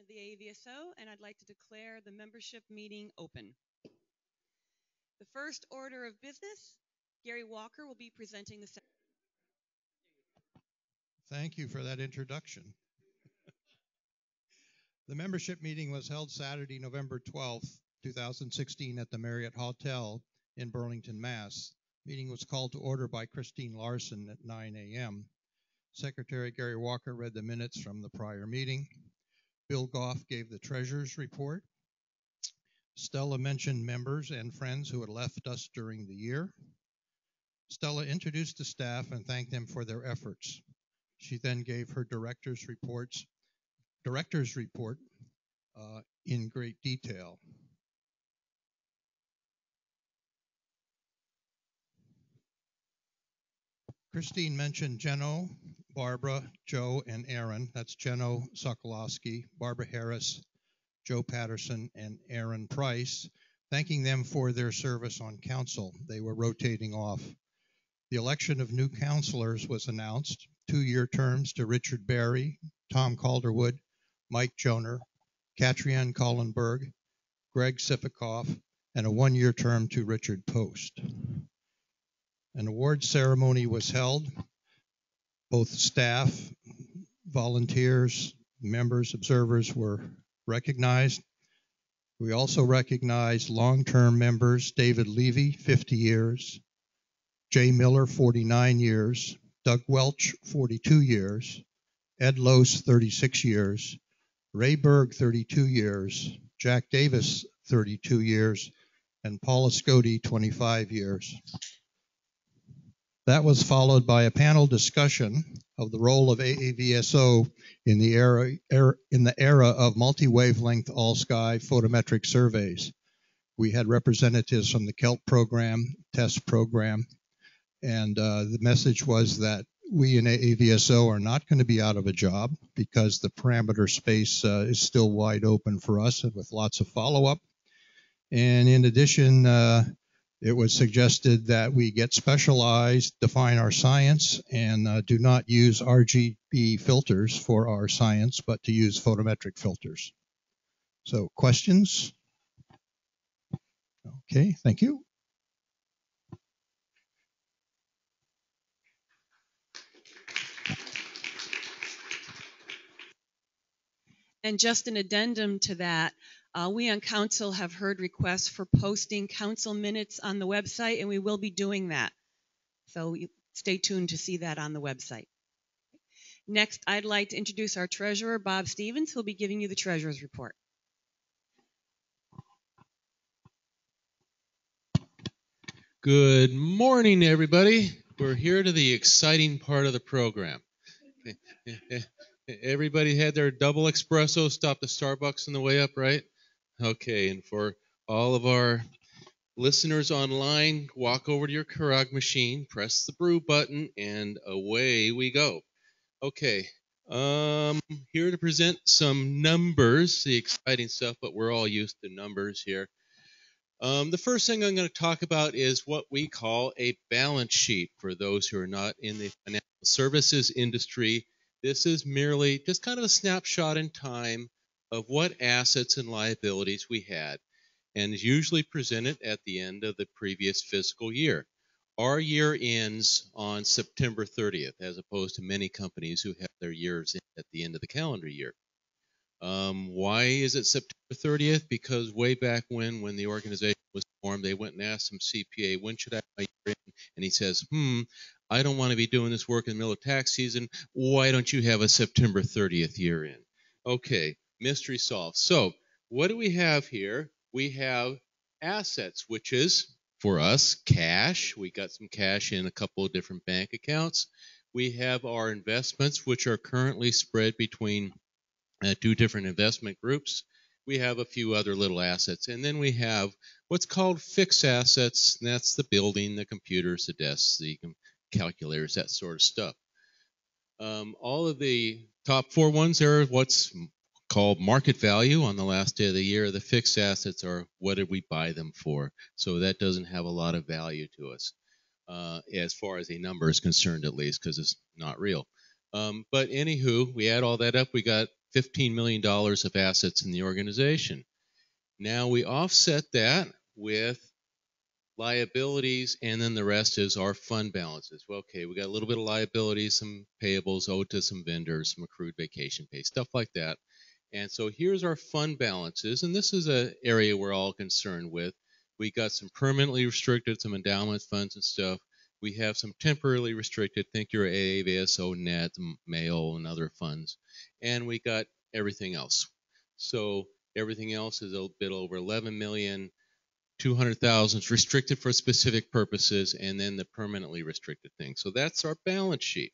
of the AAVSO, and I'd like to declare the membership meeting open. The first order of business, Gary Walker will be presenting the second. Thank you for that introduction. The membership meeting was held Saturday, November 12th, 2016 at the Marriott Hotel in Burlington, Mass. Meeting was called to order by Christine Larson at 9 a.m. Secretary Gary Walker read the minutes from the prior meeting. Bill Goff gave the treasurer's report. Stella mentioned members and friends who had left us during the year. Stella introduced the staff and thanked them for their efforts. She then gave her director's report in great detail. Christine mentioned Jenno, Barbara, Joe, and Aaron. That's Jenno Sokolowski, Barbara Harris, Joe Patterson, and Aaron Price, thanking them for their service on council. They were rotating off. The election of new councilors was announced, 2-year terms to Richard Barry, Tom Calderwood, Mike Joner, Katrianne Collenberg, Greg Sipikoff, and a 1-year term to Richard Post. An award ceremony was held. Both staff, volunteers, members, observers were recognized. We also recognized long-term members, David Levy, 50 years, Jay Miller, 49 years, Doug Welch, 42 years, Ed Lose, 36 years, Ray Berg, 32 years, Jack Davis, 32 years, and Paula Scody, 25 years. That was followed by a panel discussion of the role of AAVSO in the era of multi-wavelength all-sky photometric surveys. We had representatives from the KELP program, TEST program, and the message was that we in AAVSO are not going to be out of a job because the parameter space is still wide open for us and with lots of follow-up. And in addition, it was suggested that we get specialized, define our science, and do not use RGB filters for our science, but to use photometric filters. So, questions? Okay, thank you. And just an addendum to that, we on council have heard requests for posting council minutes on the website, and we will be doing that. So stay tuned to see that on the website. Next, I'd like to introduce our treasurer, Bob Stevens, who will be giving you the treasurer's report. Good morning, everybody. We're here to the exciting part of the program. Everybody had their double espresso, stopped at Starbucks on the way up, right? Okay, and for all of our listeners online, walk over to your Keurig machine, press the brew button, and away we go. Okay, here to present some numbers, the exciting stuff, but we're all used to numbers here. The first thing I'm going to talk about is what we call a balance sheet for those who are not in the financial services industry. This is merely just kind of a snapshot in time of what assets and liabilities we had, and is usually presented at the end of the previous fiscal year. Our year ends on September 30th, as opposed to many companies who have their years at the end of the calendar year. Why is it September 30th? Because way back when the organization was formed, they went and asked some CPA, when should I have my year in? And he says, I don't want to be doing this work in the middle of tax season. Why don't you have a September 30th year in? Okay, mystery solved. So what do we have here? We have assets, which is, for us, cash. We got some cash in a couple of different bank accounts. We have our investments, which are currently spread between 2 different investment groups. We have a few other little assets. And then we have what's called fixed assets, and that's the building, the computers, the desks, the calculators, that sort of stuff. All of the top 4 ones are what's called market value on the last day of the year. The fixed assets are what did we buy them for. So that doesn't have a lot of value to us, as far as a number is concerned at least, because it's not real. But anywho, we add all that up. We got $15 million of assets in the organization. Now we offset that with liabilities, and then the rest is our fund balances. Well, okay, we got a little bit of liabilities, some payables owed to some vendors, some accrued vacation pay, stuff like that. And so here's our fund balances, and this is an area we're all concerned with. We got some permanently restricted, some endowment funds and stuff. We have some temporarily restricted, think your AAVSO, net, mail, and other funds. And we got everything else. So everything else is a bit over 11 million. 200,000 is restricted for specific purposes, and then the permanently restricted thing. So that's our balance sheet.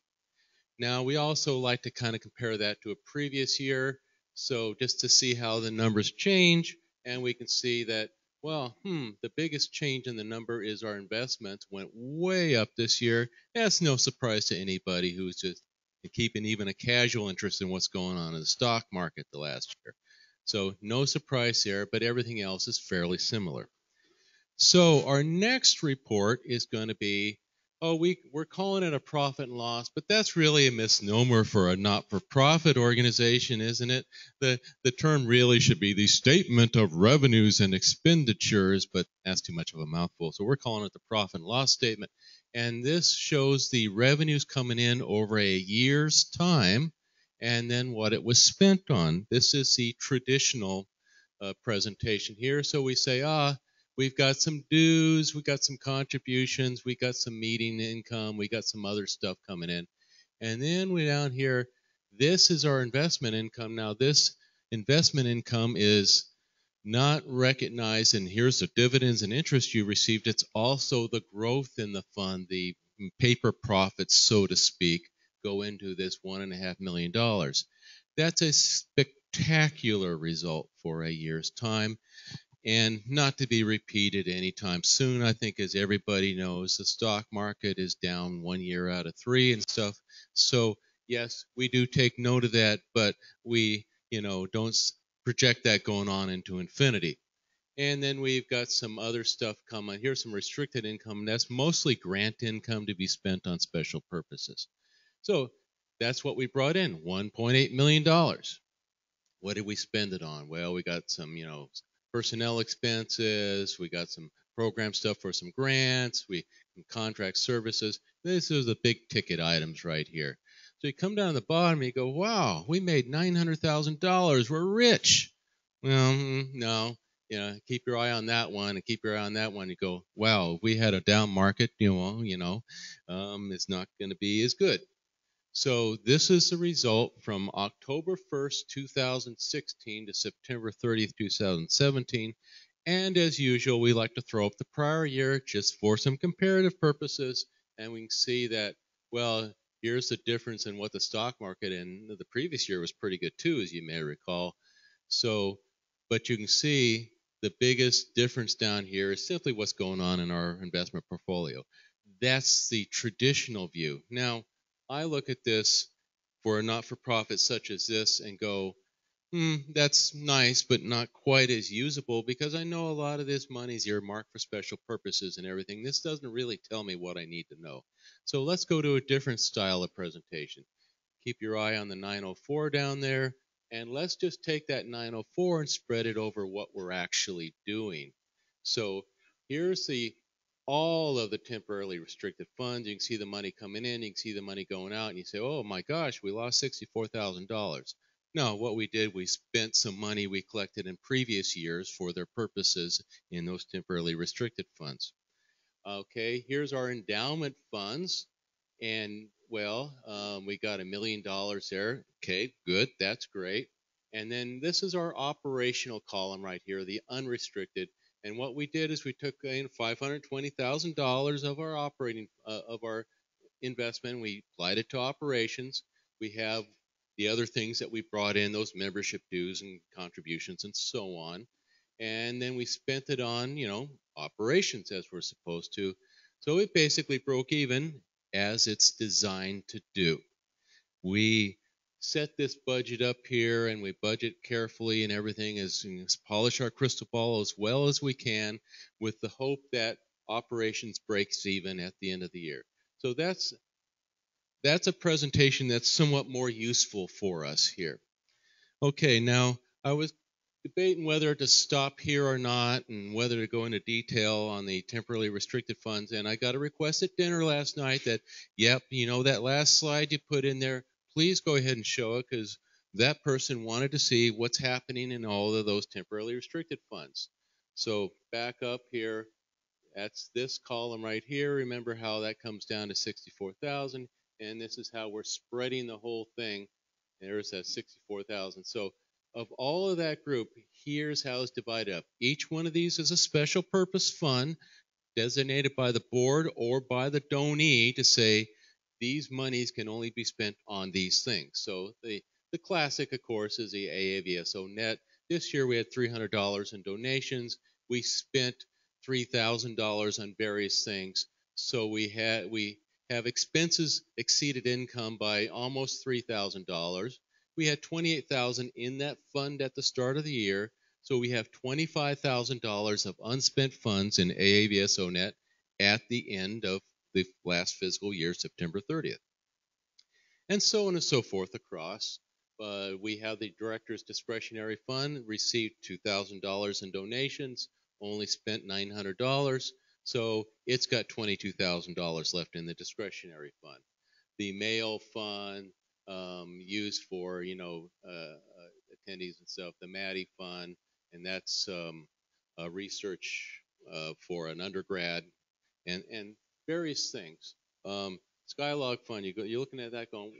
Now, we also like to kind of compare that to a previous year, so just to see how the numbers change, and we can see that, well, the biggest change in the number is our investments went way up this year. That's no surprise to anybody who's just keeping even a casual interest in what's going on in the stock market the last year. So no surprise there, but everything else is fairly similar. So our next report is going to be, we're calling it a profit and loss, but that's really a misnomer for a not-for-profit organization, isn't it? The term really should be the statement of revenues and expenditures, but that's too much of a mouthful. So we're calling it the profit and loss statement. And this shows the revenues coming in over a year's time and then what it was spent on. This is the traditional presentation here. So we say, we've got some dues, we got some contributions, we got some meeting income, we got some other stuff coming in. And then we down here, this is our investment income. Now this investment income is not recognized, and here's the dividends and interest you received. It's also the growth in the fund, the paper profits, so to speak, go into this $1.5 million. That's a spectacular result for a year's time, and not to be repeated anytime soon. I think, as everybody knows, the stock market is down 1 year out of 3 and stuff. So yes, we do take note of that, but we, don't project that going on into infinity. And then we've got some other stuff coming. Here's some restricted income. That's mostly grant income to be spent on special purposes. So that's what we brought in, $1.8 million. What did we spend it on? Well, we got some, personnel expenses. We got some program stuff for some grants. We contract services. This is the big ticket items right here. So you come down to the bottom and you go, wow, we made $900,000. We're rich. Well, no. Keep your eye on that one and keep your eye on that one. You go, wow, if we had a down market, it's not going to be as good. So this is the result from October 1st, 2016 to September 30th, 2017. And as usual, we like to throw up the prior year just for some comparative purposes. And we can see that, well, here's the difference in what the stock market in the previous year was pretty good too, as you may recall. So, but you can see the biggest difference down here is simply what's going on in our investment portfolio. That's the traditional view. Now, I look at this for a not-for-profit such as this and go, that's nice, but not quite as usable, because I know a lot of this money is earmarked for special purposes and everything. This doesn't really tell me what I need to know. So let's go to a different style of presentation. Keep your eye on the 904 down there, and let's just take that 904 and spread it over what we're actually doing. So here's all of the temporarily restricted funds. You can see the money coming in, you can see the money going out, and you say, oh my gosh, we lost $64,000. No, what we did, we spent some money we collected in previous years for their purposes in those temporarily restricted funds. Okay, here's our endowment funds, and well, we got $1 million there. Okay, good, that's great. And then this is our operational column right here, the unrestricted. And what we did is we took in $520,000 of our of our investment. We applied it to operations. We have the other things that we brought in, those membership dues and contributions and so on. And then we spent it on, operations as we're supposed to. So it basically broke even as it's designed to do. We set this budget up here and we budget carefully and everything is polish our crystal ball as well as we can with the hope that operations breaks even at the end of the year. So that's a presentation that's somewhat more useful for us here. Okay, now I was debating whether to stop here or not and whether to go into detail on the temporarily restricted funds. And I got a request at dinner last night that, yep, that last slide you put in there, please go ahead and show it because that person wanted to see what's happening in all of those temporarily restricted funds. So back up here, that's this column right here. Remember how that comes down to 64,000, and this is how we're spreading the whole thing. There's that 64,000. So of all of that group, here's how it's divided up. Each one of these is a special purpose fund designated by the board or by the donee to say these monies can only be spent on these things. So the classic, of course, is the AAVSO net. This year we had $300 in donations. We spent $3,000 on various things. So we have expenses exceeded income by almost $3,000. We had $28,000 in that fund at the start of the year. So we have $25,000 of unspent funds in AAVSO net at the end of the last fiscal year, September 30th. And so on and so forth across. We have the director's discretionary fund, received $2,000 in donations, only spent $900. So it's got $22,000 left in the discretionary fund. The mail fund, used for, attendees and stuff, the Maddie fund, and that's research for an undergrad and various things. Skylog fund, you're looking at that going,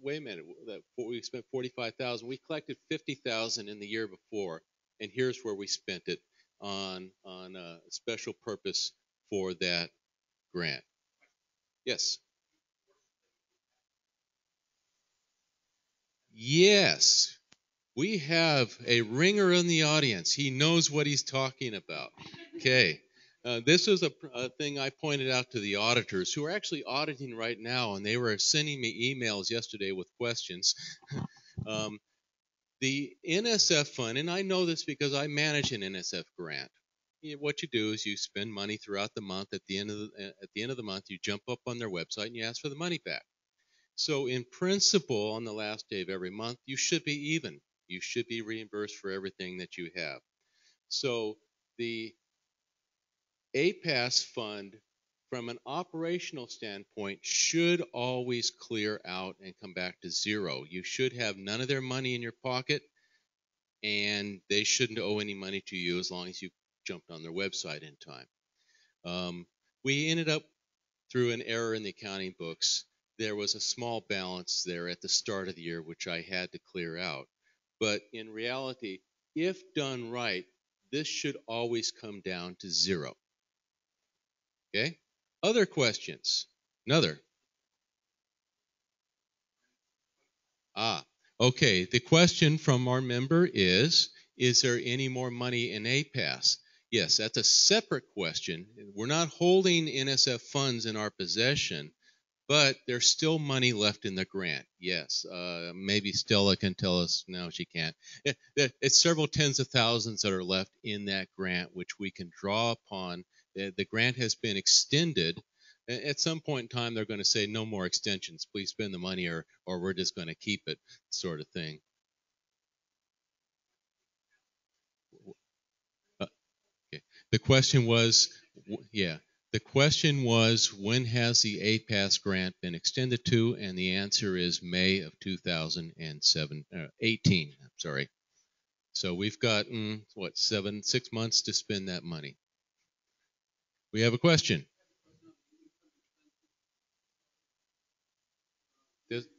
wait a minute, we spent 45,000. We collected 50,000 in the year before, and here's where we spent it on a special purpose for that grant. Yes. Yes. We have a ringer in the audience. He knows what he's talking about. Okay. This is a thing I pointed out to the auditors who are actually auditing right now, and they were sending me emails yesterday with questions. The NSF fund, and I know this because I manage an NSF grant. What you do is you spend money throughout the month. At the end of the month, you jump up on their website and you ask for the money back. So in principle, on the last day of every month, you should be even. You should be reimbursed for everything that you have. So the AAVSO fund, from an operational standpoint, should always clear out and come back to zero. You should have none of their money in your pocket, and they shouldn't owe any money to you as long as you jumped on their website in time. We ended up, through an error in the accounting books, there was a small balance there at the start of the year, which I had to clear out. But in reality, if done right, this should always come down to zero. Okay? Other questions? Another? Okay. The question from our member is there any more money in AAVSO? Yes, that's a separate question. We're not holding NSF funds in our possession, but there's still money left in the grant. Yes, maybe Stella can tell us. No, she can't. It's several tens of thousands that are left in that grant, which we can draw upon. The grant has been extended. At some point in time, they're going to say, no more extensions. Please spend the money, or we're just going to keep it, sort of thing. Okay. The question was, yeah. The question was, when has the AAVSO grant been extended to? And the answer is May of 2018. Sorry. So we've got, 6 months to spend that money. We have a question.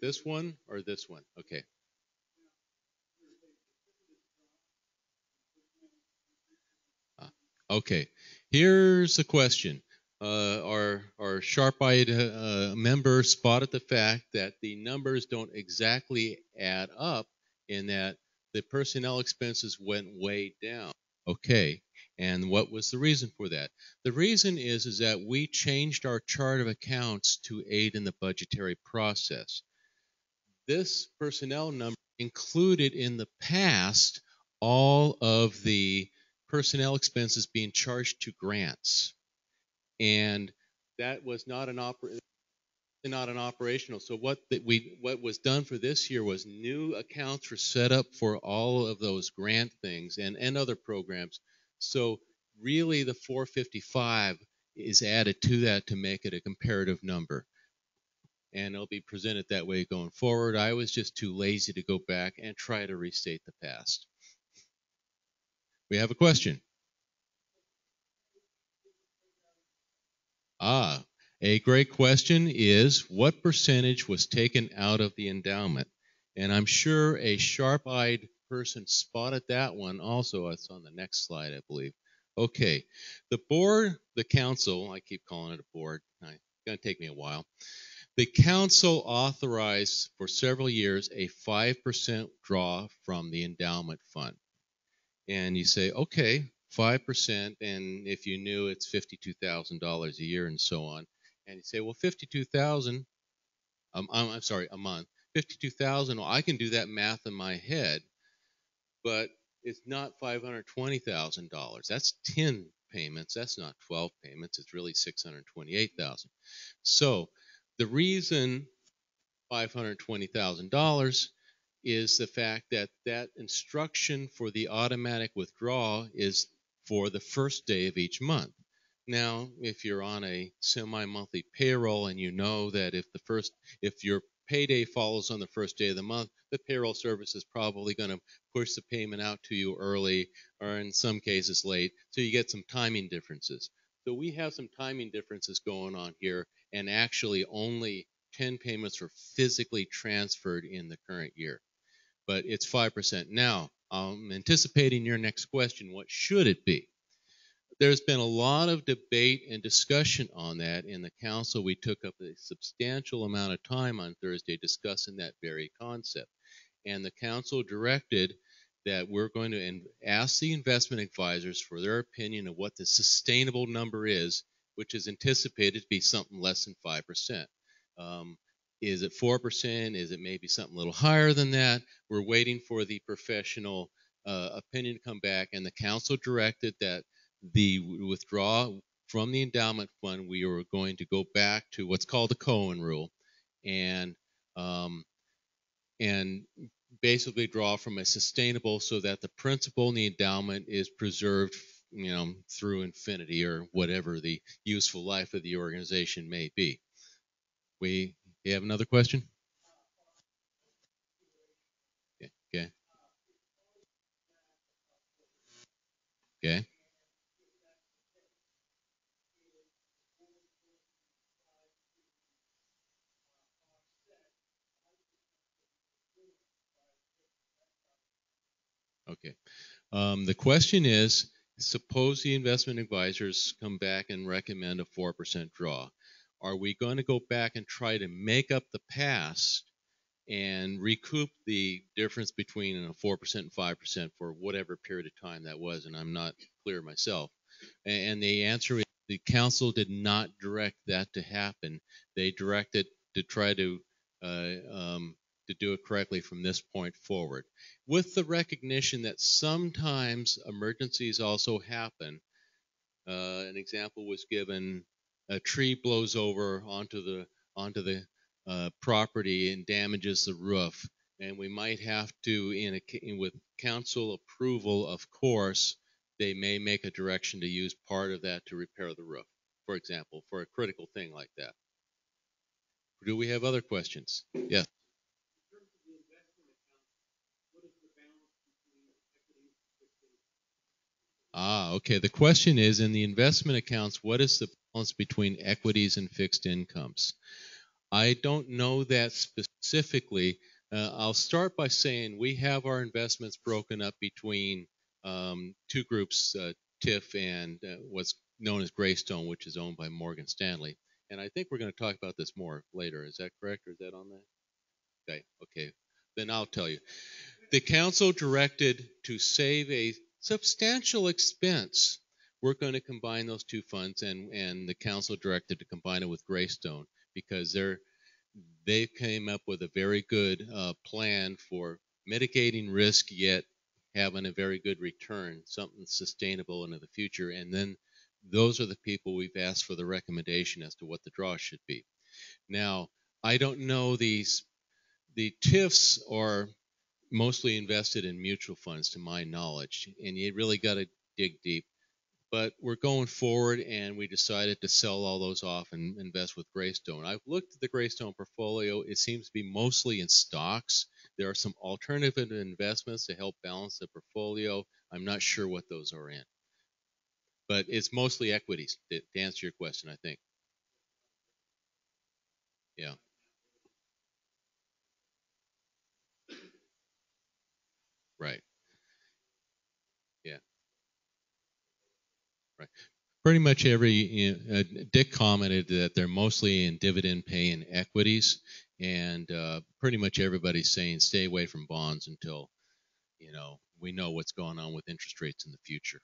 This one or this one? Okay. Okay. Here's a question. Our sharp-eyed member spotted the fact that the numbers don't exactly add up in that the personnel expenses went way down. Okay, and what was the reason for that? The reason is that we changed our chart of accounts to aid in the budgetary process. This personnel number included in the past all of the personnel expenses being charged to grants. And that was not an not an operational. So what was done for this year was new accounts were set up for all of those grant things and other programs. So really the 455 is added to that to make it a comparative number. And it'll be presented that way going forward. I was just too lazy to go back and try to restate the past. We have a question. A great question is, what percentage was taken out of the endowment? And I'm sure a sharp-eyed person spotted that one also. It's on the next slide, I believe. Okay, the board, the council, I keep calling it a board. It's going to take me a while. The council authorized for several years a 5% draw from the endowment fund. And you say, okay, 5%, and if you knew it's $52,000 a year and so on. And you say, well, 52,000, I'm sorry, a month. 52,000, well, I can do that math in my head, but it's not $520,000. That's 10 payments. That's not 12 payments. It's really 628,000. So the reason $520,000 is the fact that that instruction for the automatic withdrawal is for the first day of each month. Now, if you're on a semi-monthly payroll and you know that if your payday follows on the first day of the month, the payroll service is probably going to push the payment out to you early or in some cases late, so you get some timing differences. So we have some timing differences going on here, and actually only 10 payments were physically transferred in the current year. But it's 5%. Now, I'm anticipating your next question, what should it be? There's been a lot of debate and discussion on that in the council. We took up a substantial amount of time on Thursday discussing that very concept. And the council directed that we're going to ask the investment advisors for their opinion of what the sustainable number is, which is anticipated to be something less than 5%. Is it 4%? Is it maybe something a little higher than that? We're waiting for the professional opinion to come back, and the council directed that the withdrawal from the endowment fund, we are going to go back to what's called the Cohen rule, and basically draw from a sustainable so that the principal in the endowment is preserved, through infinity or whatever the useful life of the organization may be. You have another question? Okay. Okay. Okay. The question is, suppose the investment advisors come back and recommend a 4% draw. Are we going to go back and try to make up the past and recoup the difference between a 4% and 5% for whatever period of time that was? And I'm not clear myself. And the answer is the council did not direct that to happen. They directed to try to do it correctly from this point forward, with the recognition that sometimes emergencies also happen. An example was given: a tree blows over onto the property and damages the roof, and we might have to, with council approval, of course, they may make a direction to use part of that to repair the roof, for example, for a critical thing like that. Do we have other questions? Yes. Okay. The question is, in the investment accounts, what is the balance between equities and fixed incomes? I don't know that specifically. I'll start by saying we have our investments broken up between two groups, TIF and what's known as Greystone, which is owned by Morgan Stanley. And I think we're going to talk about this more later. Is that correct, or is that on that? Okay. Then I'll tell you. The council directed to save a substantial expense. We're going to combine those two funds, and the council directed to combine it with Greystone because they came up with a very good plan for mitigating risk yet having a very good return, something sustainable into the future. And then those are the people we've asked for the recommendation as to what the draw should be. Now, I don't know the TIFs are mostly invested in mutual funds, to my knowledge, and you really got to dig deep. But we're going forward, and we decided to sell all those off and invest with Greystone. I've looked at the Greystone portfolio. It seems to be mostly in stocks. There are some alternative investments to help balance the portfolio. I'm not sure what those are in. But it's mostly equities, to answer your question, I think. Yeah. Right. Yeah. Right. Pretty much Dick commented that they're mostly in dividend paying equities, and pretty much everybody's saying stay away from bonds until we know what's going on with interest rates in the future.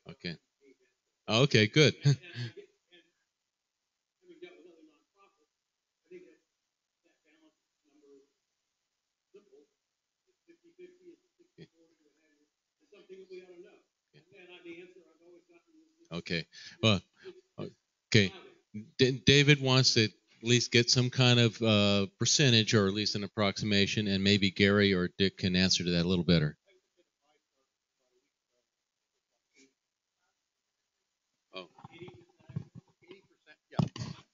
Okay. Okay, good. Okay. Well, okay. David wants to at least get some kind of percentage, or at least an approximation, and maybe Gary or Dick can answer to that a little better. Oh.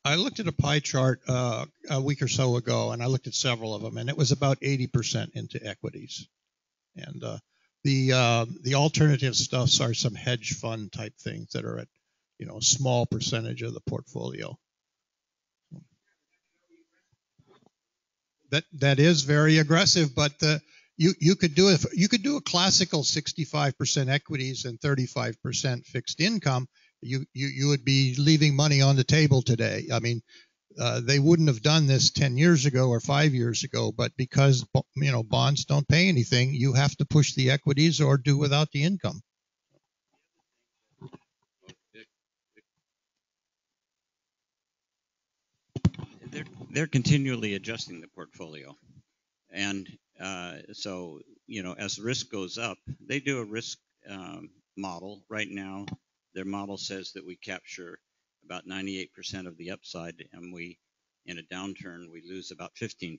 I looked at a pie chart a week or so ago, and I looked at several of them, and it was about 80% into equities. And the alternative stuffs are some hedge fund type things that are at a small percentage of the portfolio. That is very aggressive, but you could do a classical 65% equities and 35% fixed income. You would be leaving money on the table today. I mean, they wouldn't have done this 10 years ago or 5 years ago, but because bonds don't pay anything, you have to push the equities or do without the income. They're continually adjusting the portfolio, and so as the risk goes up, they do a risk model right now. Their model says that we capture about 98% of the upside, and in a downturn we lose about 15%,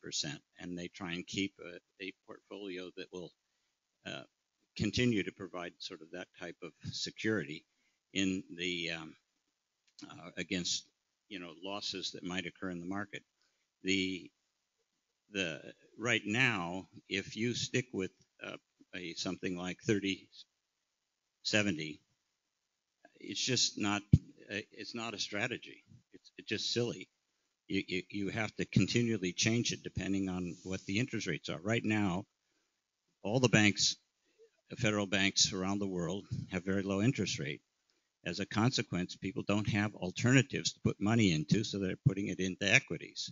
and they try and keep a portfolio that will continue to provide sort of that type of security in the against losses that might occur in the market. The right now, if you stick with something like 30-70, it's just not a strategy. It's just silly. You have to continually change it depending on what the interest rates are. Right now, all the banks, federal banks around the world, have very low interest rate. As a consequence, people don't have alternatives to put money into, so they're putting it into equities.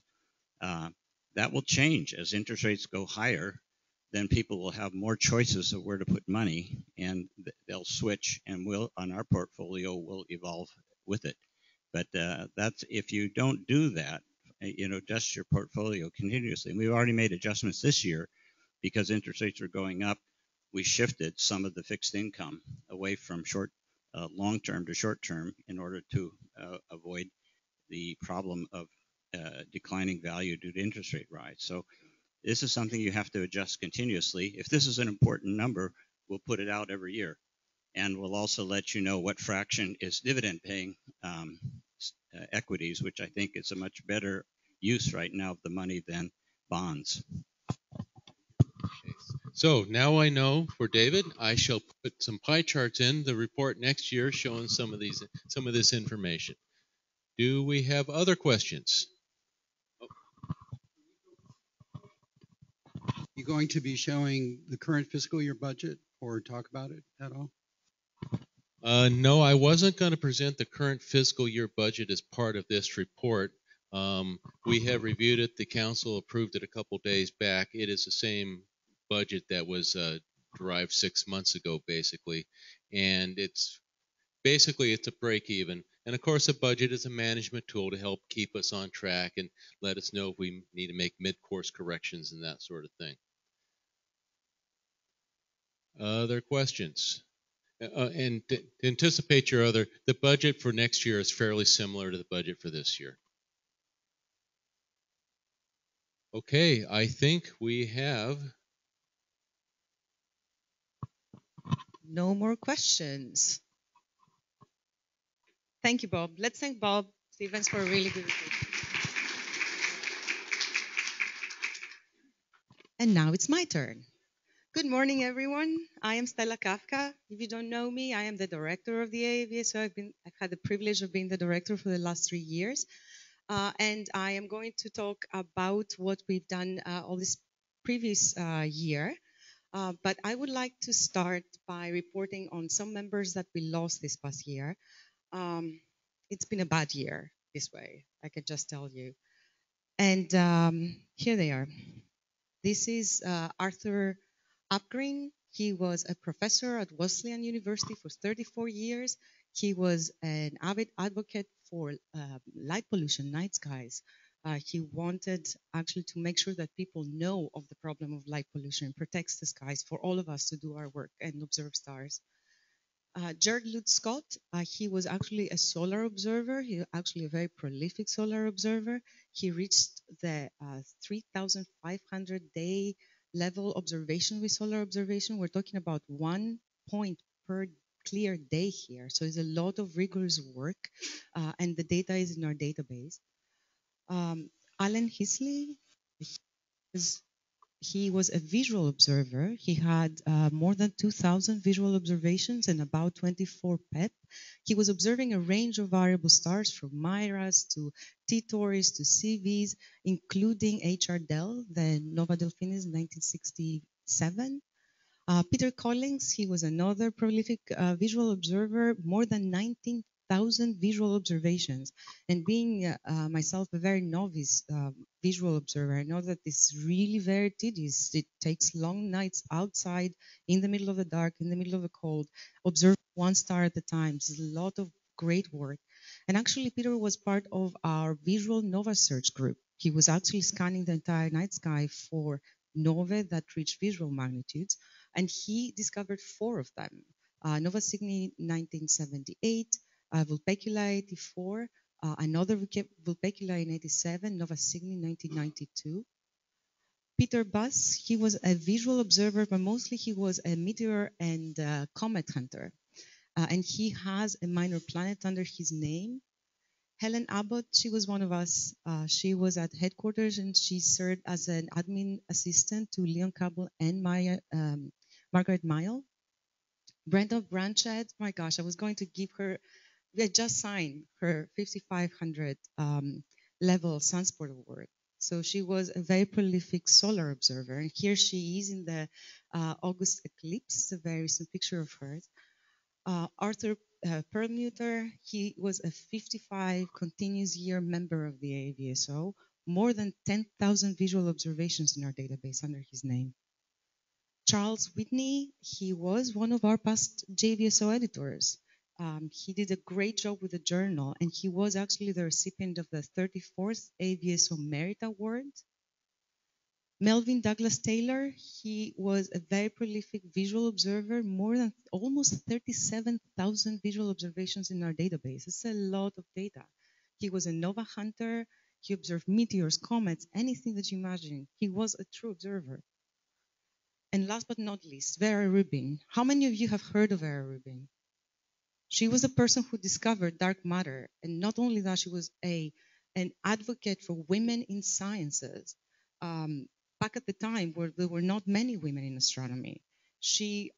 That will change as interest rates go higher. Then people will have more choices of where to put money, and they'll switch, and on our portfolio will evolve with it. But that's if you don't do that, adjust your portfolio continuously. And we've already made adjustments this year because interest rates are going up. We shifted some of the fixed income away from long term to short term in order to avoid the problem of declining value due to interest rate rise. So this is something you have to adjust continuously. If this is an important number, we'll put it out every year, and we'll also let you know what fraction is dividend paying equities, which I think is a much better use right now of the money than bonds. So now I know for David, I shall put some pie charts in the report next year showing some of this information. Do we have other questions? You going to be showing the current fiscal year budget or talk about it at all? No, I wasn't going to present the current fiscal year budget as part of this report. We have reviewed it. The council approved it a couple days back. It is the same budget that was derived 6 months ago, basically, and it's a break even. And of course, a budget is a management tool to help keep us on track and let us know if we need to make mid-course corrections and that sort of thing. Other questions? And to anticipate your other, the budget for next year is fairly similar to the budget for this year. Okay, I think we have. No more questions. Thank you, Bob. Let's thank Bob Stevens for a really good report. And now it's my turn. Good morning, everyone. I am Stella Kafka. If you don't know me, I am the director of the AAVSO. I've had the privilege of being the director for the last 3 years. And I am going to talk about what we've done all this previous year. But I would like to start by reporting on some members that we lost this past year. It's been a bad year this way, I can just tell you. And here they are. This is Arthur Upgreen. He was a professor at Wesleyan University for 34 years. He was an avid advocate for light pollution, night skies. He wanted actually to make sure that people know of the problem of light pollution and protects the skies for all of us to do our work and observe stars. Jared Lutz Scott, he was actually a solar observer. He actually a very prolific solar observer. He reached the 3,500 day level observation with solar observation. We're talking about 1 point per clear day here. So it's a lot of rigorous work, and the data is in our database. Alan Hisley, he was a visual observer. He had more than 2,000 visual observations and about 24 PEP. He was observing a range of variable stars from Miras to T-Tauri to CVs, including HR Del, the Nova Delphinis in 1967. Peter Collins, he was another prolific visual observer, more than 19,000 visual observations. And being myself a very novice visual observer, I know that this is really very tedious. It takes long nights outside in the middle of the dark, in the middle of the cold, observe one star at a time. It's a lot of great work. And actually, Peter was part of our visual Nova search group. He was actually scanning the entire night sky for novae that reach visual magnitudes, and he discovered 4 of them. Nova Cygni 1978, Vulpecula 84, another Vulpecula in 87, Nova Cygni 1992. Peter Buss, he was a visual observer, but mostly he was a meteor and comet hunter. And he has a minor planet under his name. Helen Abbott, she was one of us. She was at headquarters and she served as an admin assistant to Leon Cabell and Margaret Mile. Brenda Branchett, my gosh, I was going to give her, we had just signed her 5,500 level Sunspot Award. So she was a very prolific solar observer. And here she is in the August eclipse, a very recent picture of her. Arthur Perlmutter, he was a 55 continuous year member of the AAVSO, more than 10,000 visual observations in our database under his name. Charles Whitney, he was one of our past JVSO editors. He did a great job with the journal, and he was actually the recipient of the 34th AVSO Merit Award. Melvin Douglas Taylor, he was a very prolific visual observer, more than almost 37,000 visual observations in our database. It's a lot of data. He was a nova hunter. He observed meteors, comets, anything that you imagine. He was a true observer. And last but not least, Vera Rubin. How many of you have heard of Vera Rubin? She was the person who discovered dark matter. And not only that, she was an advocate for women in sciences. Back at the time where there were not many women in astronomy.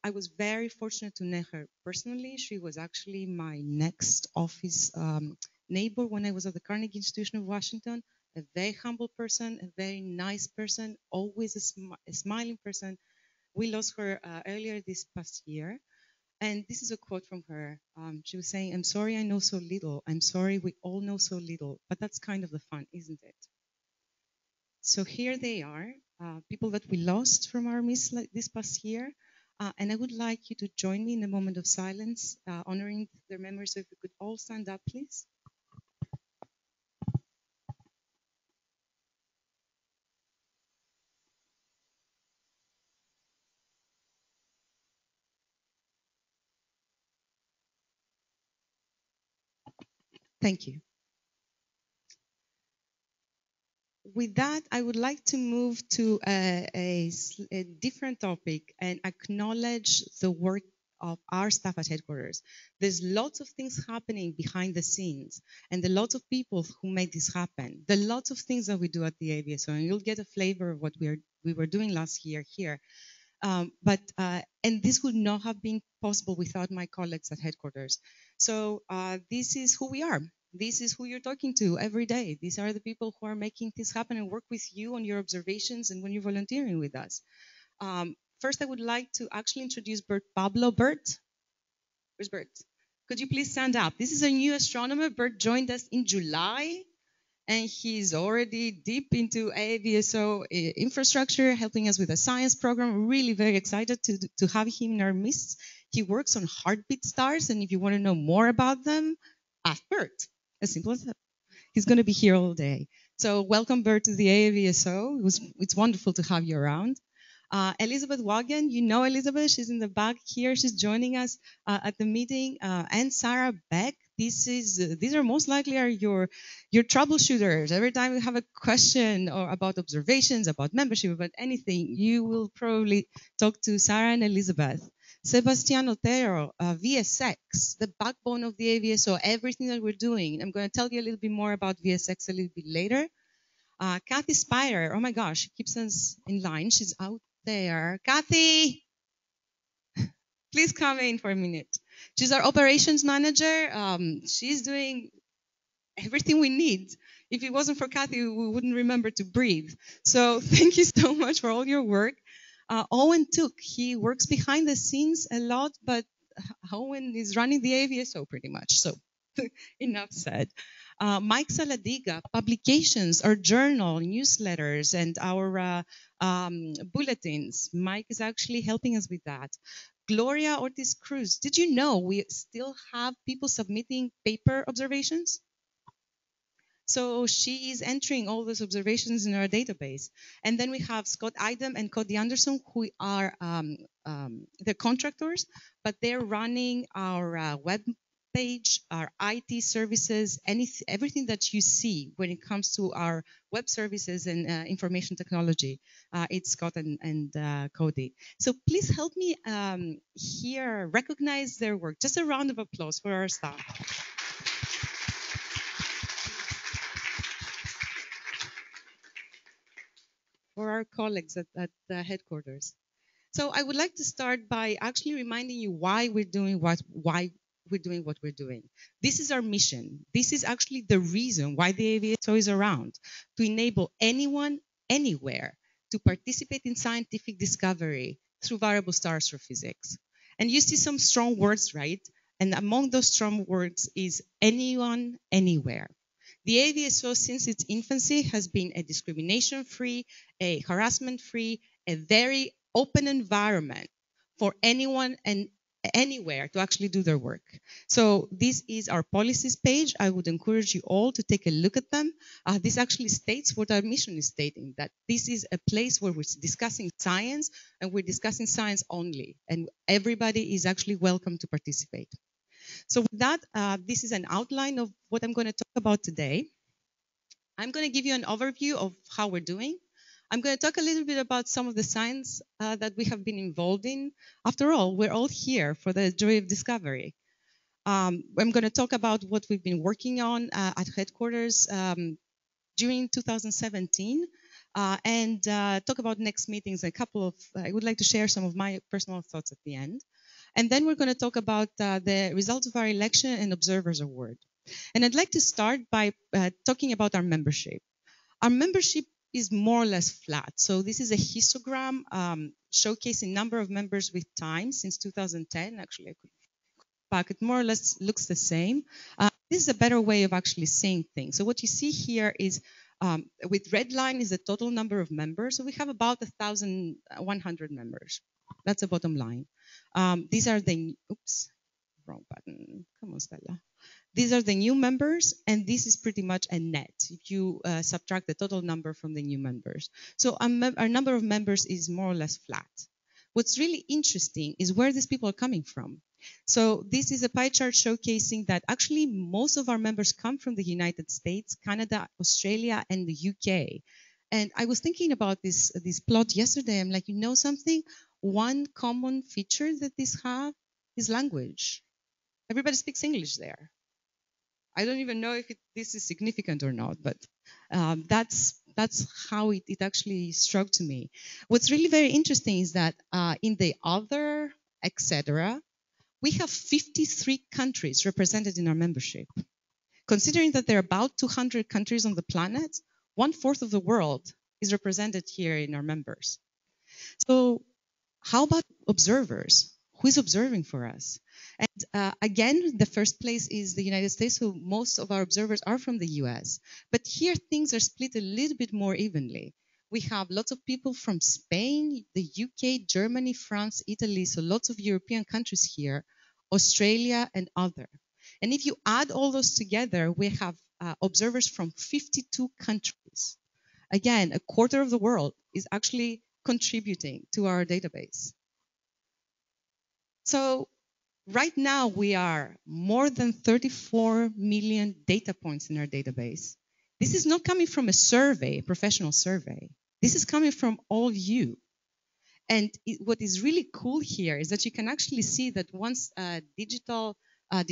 I was very fortunate to know her personally. She was actually my next office neighbor when I was at the Carnegie Institution of Washington. A very humble person, a very nice person, always a smiling person. We lost her earlier this past year. And this is a quote from her. She was saying, "I'm sorry I know so little. I'm sorry we all know so little, but that's kind of the fun, isn't it?" So here they are, people that we lost from our midst this past year. And I would like you to join me in a moment of silence, honoring their memories. So if we could all stand up, please. Thank you. With that, I would like to move to a different topic and acknowledge the work of our staff at headquarters. There's lots of things happening behind the scenes, and there are lots of people who made this happen. There are lots of things that we do at the AAVSO, and you'll get a flavor of what we were doing last year here. And this would not have been possible without my colleagues at headquarters. So this is who we are. This is who you're talking to every day. These are the people who are making things happen and work with you on your observations and when you're volunteering with us. First, I would like to actually introduce Bert Pablo. Bert, where's Bert? Could you please stand up? This is a new astronomer. Bert joined us in July, and he's already deep into AAVSO infrastructure, helping us with a science program. We're really very excited to have him in our midst. He works on heartbeat stars, and if you want to know more about them, ask Bert. As simple as that. He's going to be here all day. So welcome, Bert, to the AAVSO. It's wonderful to have you around. Elizabeth Wagen, you know Elizabeth. She's in the back here. She's joining us at the meeting. And Sarah Beck. These are most likely your troubleshooters. Every time you have a question or about observations, about membership, about anything, you will probably talk to Sarah and Elizabeth. Sebastian Otero, VSX, the backbone of the AAVSO, everything that we're doing. I'm going to tell you a little bit more about VSX a little bit later. Kathy Spire, oh my gosh, she keeps us in line. She's out there. Kathy, please come in for a minute. She's our operations manager. She's doing everything we need. If it wasn't for Kathy, we wouldn't remember to breathe. So thank you so much for all your work. Owen Took, he works behind the scenes a lot, but Owen is running the AAVSO pretty much. So enough said. Mike Saladiga, publications, our journal, newsletters, and our bulletins. Mike is actually helping us with that. Gloria Ortiz Cruz, did you know we still have people submitting paper observations? So she is entering all those observations in our database. And then we have Scott Idem and Cody Anderson, who are the contractors, but they're running our web page, our IT services, everything that you see when it comes to our web services and information technology. It's Scott and Cody. So please help me here recognize their work. Just a round of applause for our staff. For our colleagues at the headquarters. So I would like to start by actually reminding you why we're doing what we're doing. This is our mission. This is actually the reason why the AAVSO is around, to enable anyone, anywhere, to participate in scientific discovery through variable star astrophysics. And you see some strong words, right? And among those strong words is anyone, anywhere. The AAVSO, since its infancy, has been a discrimination-free, a harassment-free, a very open environment for anyone and anywhere to actually do their work. So this is our policies page. I would encourage you all to take a look at them. This actually states what our mission is stating, that this is a place where we're discussing science, and we're discussing science only, and everybody is actually welcome to participate. So with that, this is an outline of what I'm going to talk about today. I'm going to give you an overview of how we're doing. I'm going to talk a little bit about some of the science that we have been involved in. After all, we're all here for the joy of discovery. I'm going to talk about what we've been working on at headquarters during 2017 and talk about next meetings. I would like to share some of my personal thoughts at the end. And then we're going to talk about the results of our election and Observers Award. And I'd like to start by talking about our membership. Our membership is more or less flat. So this is a histogram showcasing number of members with time since 2010. Actually, I could back. It more or less looks the same. This is a better way of actually seeing things. So what you see here is with red line is the total number of members. So we have about 1,100 members. That's the bottom line. These are the, oops, wrong button. Come on, Stella. These are the new members, and this is pretty much a net if you subtract the total number from the new members. So our number of members is more or less flat. What's really interesting is where these people are coming from. So this is a pie chart showcasing that actually most of our members come from the United States, Canada, Australia, and the UK. And I was thinking about this plot yesterday. I'm like, you know something? One common feature that these have is language. Everybody speaks English there. I don't even know if this is significant or not, but that's how it actually struck to me. What's really very interesting is that in the other, etc., we have 53 countries represented in our membership. Considering that there are about 200 countries on the planet, 1/4 of the world is represented here in our members. So how about observers? Who is observing for us? And again, the first place is the United States, so most of our observers are from the US. But here things are split a little bit more evenly. We have lots of people from Spain, the UK, Germany, France, Italy, so lots of European countries here, Australia, and other. And if you add all those together, we have observers from 52 countries. Again, 1/4 of the world is actually contributing to our database. So right now we are more than 34 million data points in our database. This is not coming from a survey, a professional survey. This is coming from all you. And what is really cool here is that you can actually see that once digital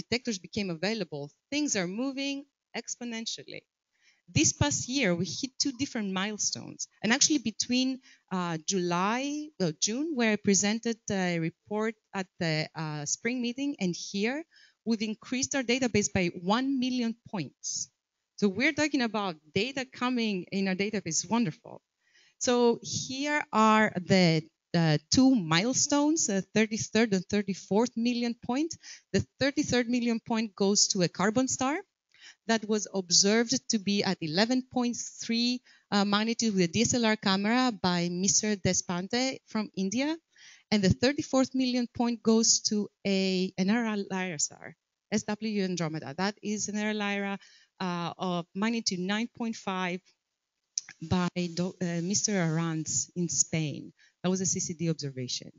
detectors became available, things are moving exponentially. This past year, we hit 2 different milestones. And actually between June, where I presented a report at the spring meeting, and here, we've increased our database by 1 million points. So we're talking about data coming in our database. Wonderful. So here are the 2 milestones, the 33rd and 34th million point. The 33rd million point goes to a carbon star that was observed to be at 11.3 magnitude with a DSLR camera by Mr. Deshpande from India. And the 34th million point goes to an Era Lyra star, SW Andromeda. That is an Era Lyra of magnitude 9.5 by Mr. Arranz in Spain. That was a CCD observation.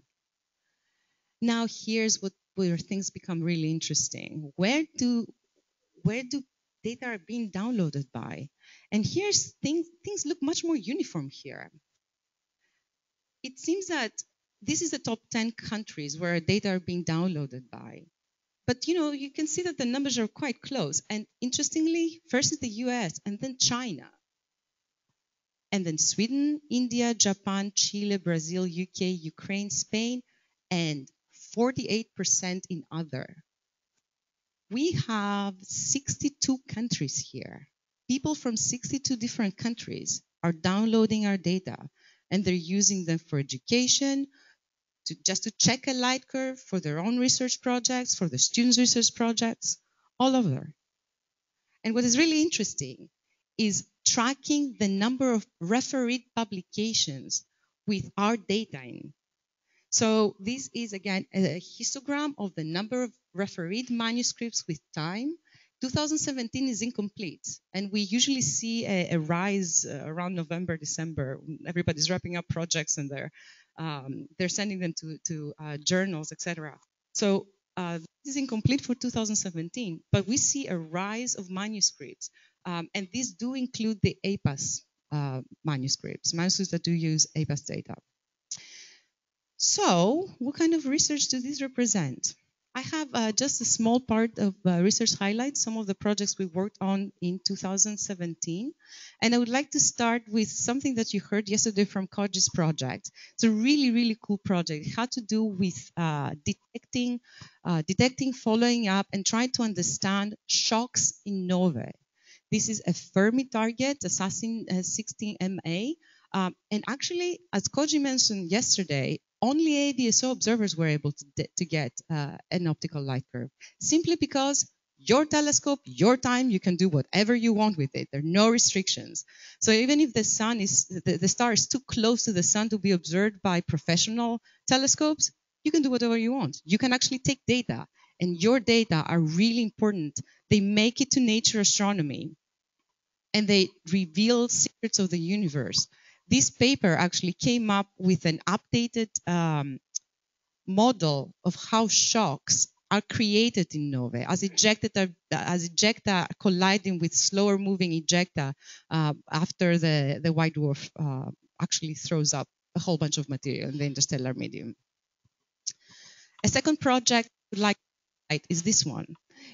Now here's where things become really interesting. Where do data are being downloaded by? And here's things look much more uniform here. It seems that this is the top 10 countries where data are being downloaded by. But you can see that the numbers are quite close. And interestingly, first is the US and then China. And then Sweden, India, Japan, Chile, Brazil, UK, Ukraine, Spain, and 48% in other. We have 62 countries here. People from 62 different countries are downloading our data, and they're using them for education, just to check a light curve for their own research projects, for the students' research projects, all over. And what is really interesting is tracking the number of refereed publications with our data in. So this is, again, a histogram of the number of refereed manuscripts with time. 2017 is incomplete, and we usually see a rise around November, December. Everybody's wrapping up projects, and they're sending them to journals, etc. So this is incomplete for 2017, but we see a rise of manuscripts, and these do include the APAS manuscripts that do use APAS data. So what kind of research do these represent? I have just a small part of research highlights, some of the projects we worked on in 2017. And I would like to start with something that you heard yesterday from Koji's project. It's a really, really cool project. It had to do with detecting, following up, and trying to understand shocks in novae. This is a Fermi target, Assassin 16MA. And actually, as Koji mentioned yesterday, only AAVSO observers were able to get an optical light curve, simply because your telescope, your time, you can do whatever you want with it. There are no restrictions. So even if the star is too close to the sun to be observed by professional telescopes, you can do whatever you want. You can actually take data, and your data are really important. They make it to Nature Astronomy, and they reveal secrets of the universe. This paper actually came up with an updated model of how shocks are created in novae as ejecta colliding with slower moving ejecta after the white dwarf actually throws up a whole bunch of material in the interstellar medium. A second project I would like to highlight is this one.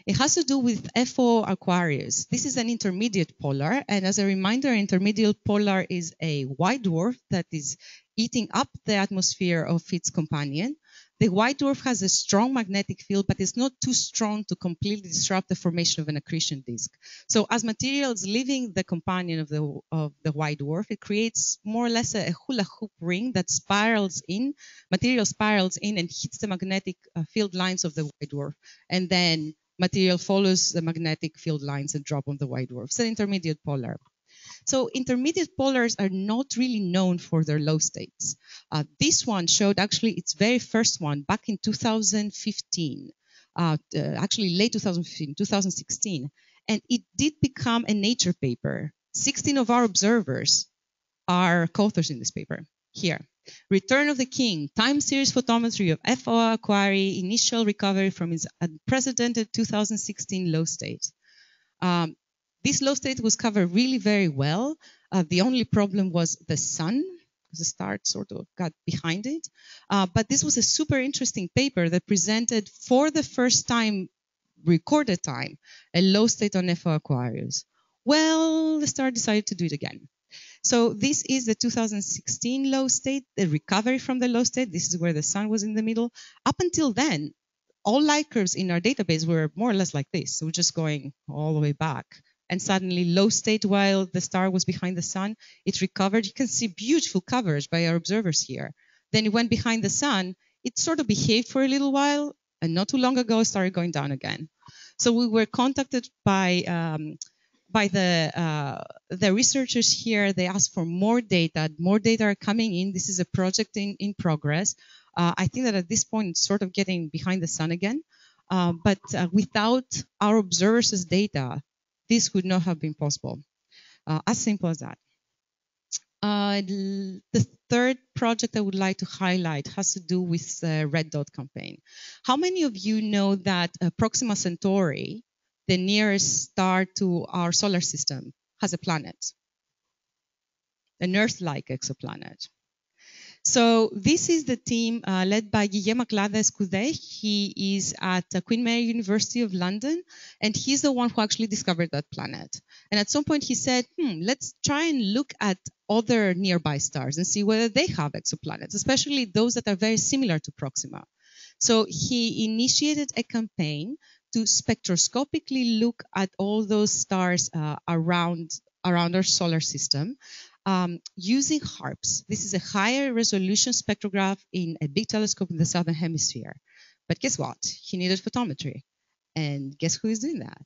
It has to do with FO Aquarius. This is an intermediate polar, and as a reminder, intermediate polar is a white dwarf that is eating up the atmosphere of its companion. The white dwarf has a strong magnetic field, but it's not too strong to completely disrupt the formation of an accretion disk. So as materials leaving the companion of the white dwarf, it creates more or less a hula hoop ring that spirals in, material spirals in and hits the magnetic field lines of the white dwarf. And then material follows the magnetic field lines and drop on the white dwarf. It's an intermediate polar. So intermediate polars are not really known for their low states. This one showed actually its very first one back in 2015, actually late 2015, 2016. And it did become a Nature paper. 16 of our observers are co-authors in this paper. Here, Return of the King, time series photometry of FO Aquarii, initial recovery from its unprecedented 2016 low state. This low state was covered really very well. The only problem was the sun, because the star sort of got behind it. But this was a super interesting paper that presented for the first time, recorded time, a low state on FO Aquarius. Well, the star decided to do it again. So this is the 2016 low state, the recovery from the low state. This is where the sun was in the middle. Up until then, all light curves in our database were more or less like this. So we're just going all the way back. And suddenly low state while the star was behind the sun, it recovered. You can see beautiful coverage by our observers here. Then it went behind the sun. It sort of behaved for a little while, and not too long ago, it started going down again. So we were contacted by the researchers here. They asked for more data. More data are coming in. This is a project in progress. I think that at this point, it's sort of getting behind the sun again. But without our observers' data, this would not have been possible. As simple as that. The third project I would like to highlight has to do with the Red Dot campaign. How many of you know that Proxima Centauri, the nearest star to our solar system, has a planet? An Earth-like exoplanet. So this is the team led by Guillem Aklada-Escudé. He is at Queen Mary University of London, and he's the one who actually discovered that planet. And at some point he said, let's try and look at other nearby stars and see whether they have exoplanets, especially those that are very similar to Proxima. So he initiated a campaign to spectroscopically look at all those stars around our solar system. Using HARPS. This is a higher resolution spectrograph in a big telescope in the southern hemisphere. But guess what? He needed photometry. And guess who is doing that?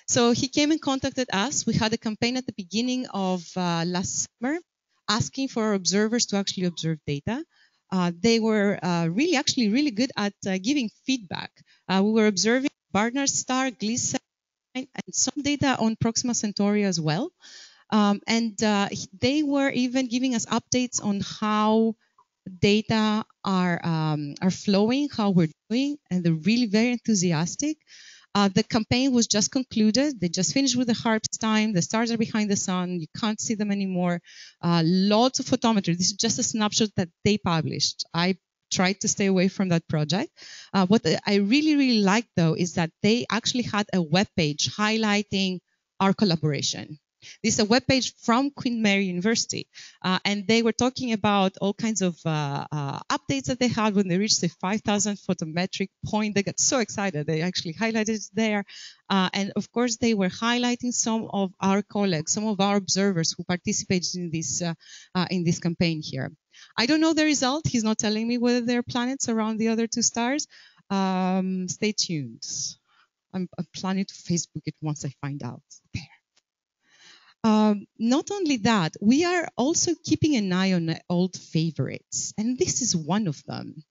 So he came and contacted us. We had a campaign at the beginning of last summer asking for our observers to actually observe data. They were really good at giving feedback. We were observing Barnard star, Gliese, and some data on Proxima Centauri as well. They were even giving us updates on how data are flowing, how we're doing, and they're really very enthusiastic. The campaign was just concluded. They just finished with the HARPS time. The stars are behind the sun. You can't see them anymore. Lots of photometry. This is just a snapshot that they published. I tried to stay away from that project. What I really liked, though, is that they actually had a webpage highlighting our collaboration. This is a webpage from Queen Mary University, and they were talking about all kinds of updates that they had when they reached the 5,000 photometric point. They got so excited. They actually highlighted it there. And of course, they were highlighting some of our colleagues, some of our observers who participated in this campaign here. I don't know the result. He's not telling me whether there are planets around the other two stars. Stay tuned. I'm planning to Facebook it once I find out. There. Not only that, we are also keeping an eye on old favorites, and this is one of them.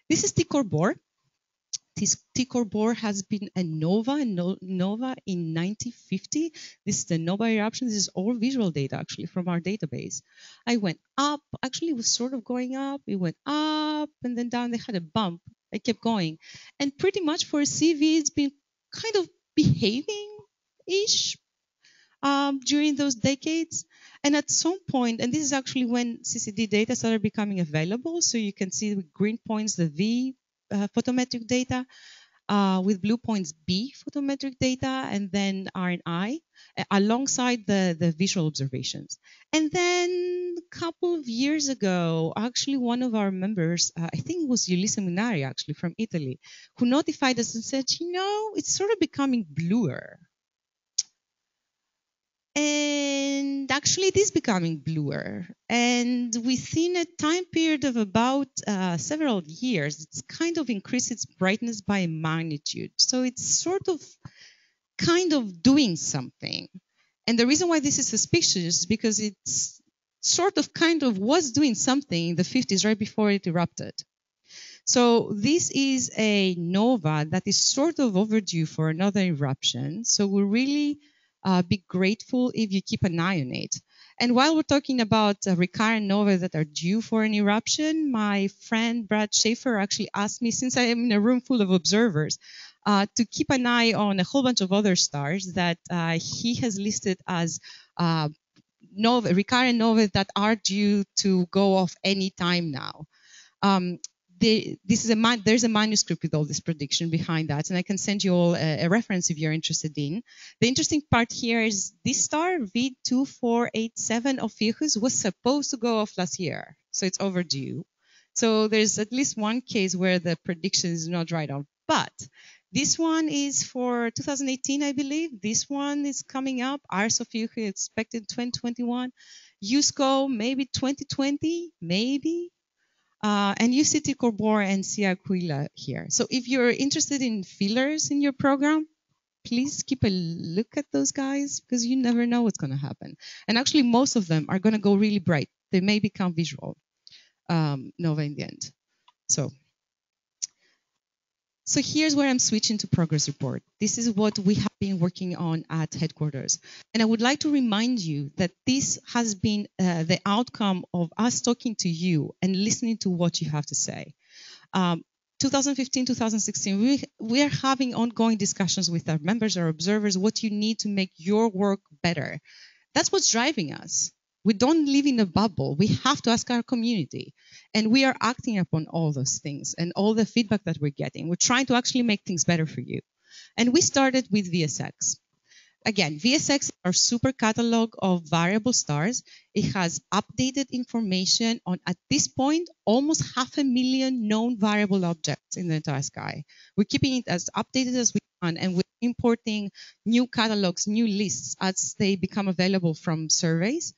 This is T-Corbor. T-Corbor has been a nova in 1950. This is the nova eruption. This is all visual data, actually, from our database. I went up. Actually, it was sort of going up. It went up and then down. They had a bump. I kept going. And pretty much for CV, it's been kind of behaving-ish during those decades. And at some point, and this is actually when CCD data started becoming available, so you can see with green points the V photometric data, with blue points B photometric data, and then R and I, alongside the visual observations. And then a couple of years ago, actually one of our members, I think it was Ulisse Munari actually from Italy, who notified us and said, it's sort of becoming bluer. And actually it is becoming bluer. And within a time period of about several years, it's kind of increased its brightness by a magnitude. So it's sort of kind of doing something. And the reason why this is suspicious is because it's sort of kind of was doing something in the 50s right before it erupted. So this is a nova that is sort of overdue for another eruption. So we're really be grateful if you keep an eye on it. And while we're talking about recurrent nova that are due for an eruption, my friend Brad Schaefer actually asked me, since I am in a room full of observers, to keep an eye on a whole bunch of other stars that he has listed as recurrent nova that are due to go off any time now. There's a manuscript with all this prediction behind that, and I can send you all a reference if you're interested in. The interesting part here is this star, V2487 Ophiuchus, was supposed to go off last year, so it's overdue. So there's at least one case where the prediction is not right on. But this one is for 2018, I believe. This one is coming up. Ars Ophiuchus expected 2021. USCO, maybe 2020, maybe. And you see Ticorbor and see Aquila here. So if you're interested in fillers in your program, please keep a look at those guys because you never know what's going to happen. And actually, most of them are going to go really bright. They may become visual nova in the end. So here's where I'm switching to progress report. This is what we have been working on at headquarters. And I would like to remind you that this has been the outcome of us talking to you and listening to what you have to say. 2015, 2016, we are having ongoing discussions with our members, our observers, what you need to make your work better. That's what's driving us. We don't live in a bubble. We have to ask our community. And we are acting upon all those things and all the feedback that we're getting. We're trying to actually make things better for you. And we started with VSX. Again, VSX is our super catalog of variable stars. It has updated information on, at this point, almost 500,000 known variable objects in the entire sky. We're keeping it as updated as we can, and we're importing new catalogs, new lists as they become available from surveys.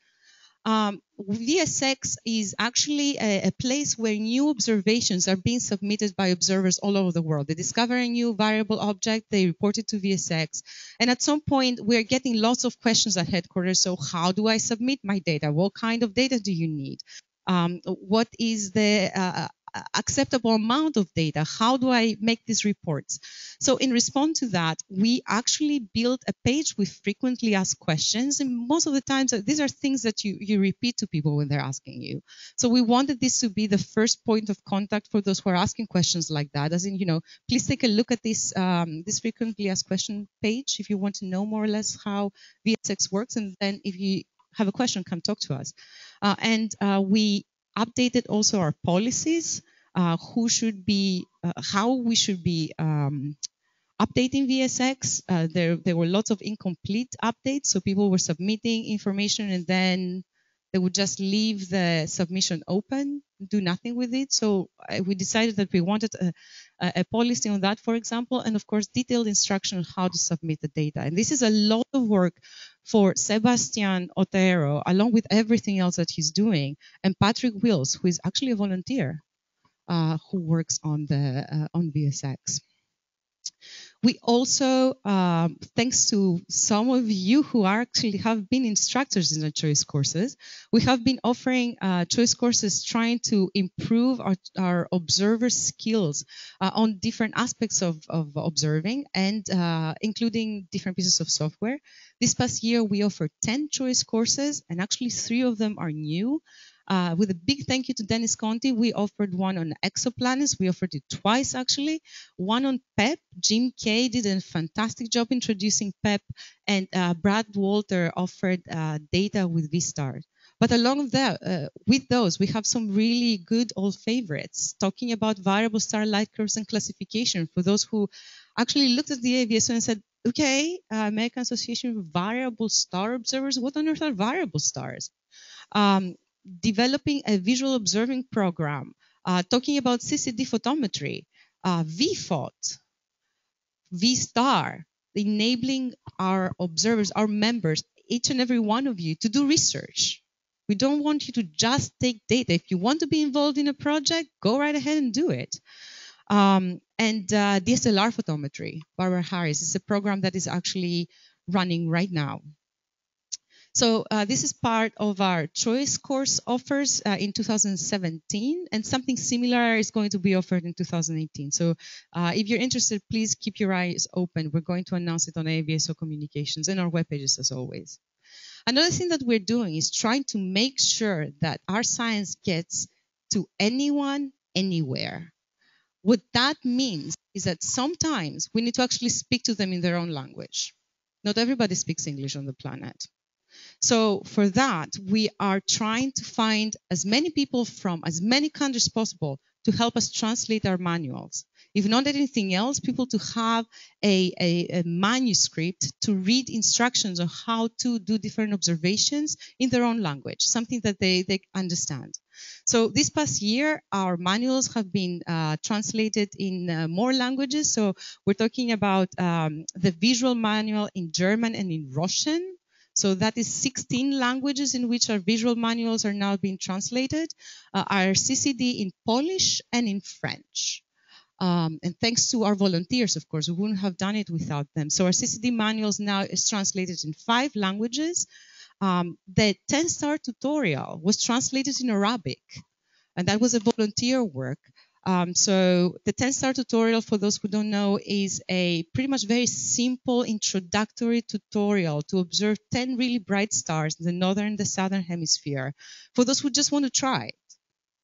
VSX is actually a place where new observations are being submitted by observers all over the world. They discover a new variable object, they report it to VSX. And at some point, we're getting lots of questions at headquarters. So how do I submit my data? What kind of data do you need? What is the acceptable amount of data? How do I make these reports? So in response to that, we actually built a page with frequently asked questions. And most of the times, these are things that you repeat to people when they're asking you. So we wanted this to be the first point of contact for those who are asking questions like that. As in, please take a look at this, this frequently asked question page if you want to know more or less how VSX works. And then if you have a question, come talk to us. We updated also our policies, how we should be updating VSX. There were lots of incomplete updates, so people were submitting information and then they would just leave the submission open, do nothing with it. So we decided that we wanted a policy on that, for example, and of course detailed instruction on how to submit the data. And this is a lot of work for Sebastian Otero, along with everything else that he's doing, and Patrick Wills, who is actually a volunteer who works on VSX. We also, thanks to some of you who actually have been instructors in the choice courses, we have been offering choice courses trying to improve our observer skills on different aspects of observing and including different pieces of software. This past year, we offered 10 choice courses, and actually 3 of them are new. With a big thank you to Dennis Conti, we offered one on exoplanets. We offered it twice, actually. One on PEP. Jim Kay did a fantastic job introducing PEP, and Brad Walter offered data with VSTAR. But with those, we have some really good old favorites, talking about variable star light curves and classification for those who actually looked at the AAVSO and said, okay, American Association of Variable Star Observers, what on earth are variable stars? Developing a visual observing program, talking about CCD photometry, VPHOT, VSTAR, enabling our observers, our members, each and every one of you to do research. We don't want you to just take data. If you want to be involved in a project, go right ahead and do it. And DSLR photometry, Barbara Harris, is a program that is actually running right now. So this is part of our choice course offers in 2017, and something similar is going to be offered in 2018. So if you're interested, please keep your eyes open. We're going to announce it on AAVSO Communications and our web pages as always. Another thing that we're doing is trying to make sure that our science gets to anyone, anywhere. What that means is that sometimes we need to actually speak to them in their own language. Not everybody speaks English on the planet. So for that, we are trying to find as many people from as many countries possible to help us translate our manuals. If not anything else, people to have a manuscript to read instructions on how to do different observations in their own language, something that they understand. So this past year, our manuals have been translated in more languages. So we're talking about the visual manual in German and in Russian. So that is 16 languages in which our visual manuals are now being translated. Our CCD in Polish and in French. And thanks to our volunteers, of course, we wouldn't have done it without them. So our CCD manuals now is translated in 5 languages. The 10-star tutorial was translated in Arabic, and that was a volunteer work. So the 10-star tutorial, for those who don't know, is a pretty much very simple introductory tutorial to observe 10 really bright stars in the northern and the southern hemisphere. For those who just want to try,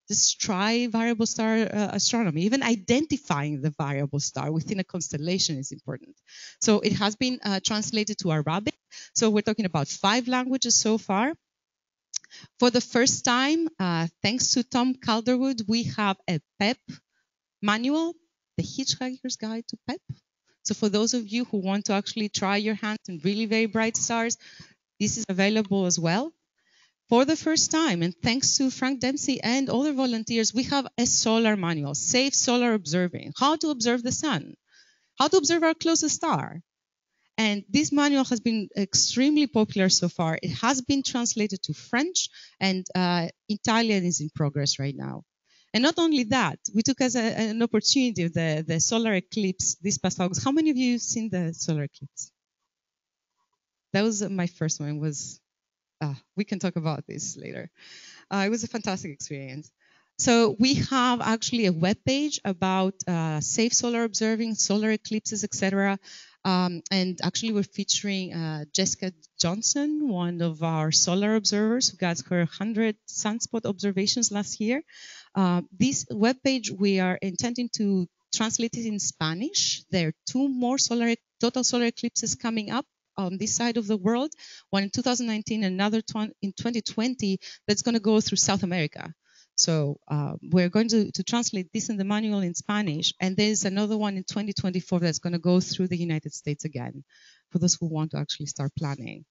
just try variable star astronomy. Even identifying the variable star within a constellation is important. So it has been translated to Arabic. So we're talking about 5 languages so far. For the first time, thanks to Tom Calderwood, we have a PEP manual, the Hitchhiker's Guide to PEP. So for those of you who want to actually try your hands in really very bright stars, this is available as well. For the first time, and thanks to Frank Dempsey and other volunteers, we have a solar manual, Safe Solar Observing, how to observe the sun, how to observe our closest star. And this manual has been extremely popular so far. It has been translated to French, and Italian is in progress right now. And not only that, we took as an opportunity of the solar eclipse this past August. How many of you have seen the solar eclipse? That was my first one. We can talk about this later. It was a fantastic experience. So we have actually a web page about safe solar observing, solar eclipses, etc. And actually, we're featuring Jessica Johnson, one of our solar observers who got her 100 sunspot observations last year. This webpage, we are intending to translate it in Spanish. There are 2 more total solar eclipses coming up on this side of the world, one in 2019, another in 2020, that's going to go through South America. So we're going to translate this in the manual in Spanish, and there's another one in 2024 that's going to go through the United States again, for those who want to actually start planning.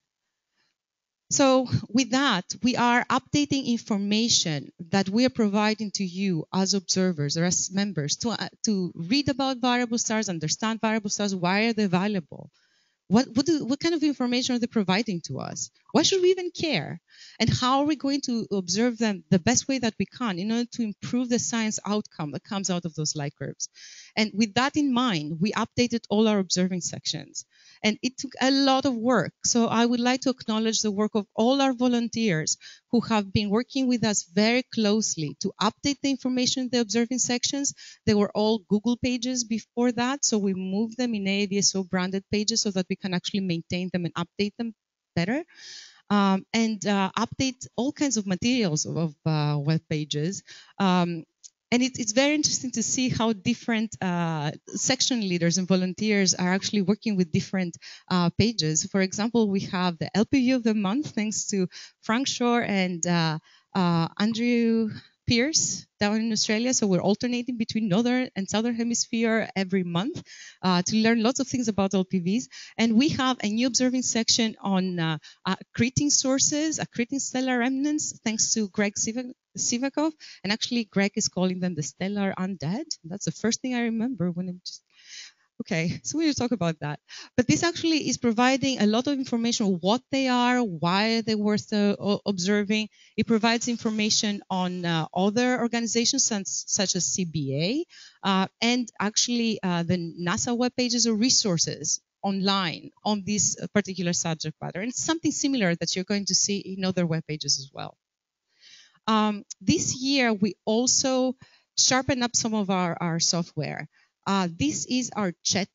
So with that, we are updating information that we are providing to you as observers or as members to read about variable stars, understand variable stars, why are they valuable? What kind of information are they providing to us? Why should we even care? And how are we going to observe them the best way that we can in order to improve the science outcome that comes out of those light curves? And with that in mind, we updated all our observing sections. And it took a lot of work. So I would like to acknowledge the work of all our volunteers who have been working with us very closely to update the information in the observing sections. They were all Google pages before that, so we moved them in AAVSO branded pages so that we can actually maintain them and update them better. and update all kinds of materials of web pages. And it's very interesting to see how different section leaders and volunteers are actually working with different pages. For example, we have the LPV of the month, thanks to Frank Shore and Andrew Pierce down in Australia. So we're alternating between Northern and Southern Hemisphere every month to learn lots of things about LPVs. And we have a new observing section on accreting sources, accreting stellar remnants, thanks to Greg Sivakov. And actually, Greg is calling them the stellar undead. That's the first thing I remember when I'm just... Okay, so we will talk about that. But this actually is providing a lot of information, what they are, why they're worth observing. It provides information on other organizations such as CBA, and actually the NASA web pages or resources online on this particular subject matter. And it's something similar that you're going to see in other web pages as well. This year, we also sharpen up some of our software. This is our chat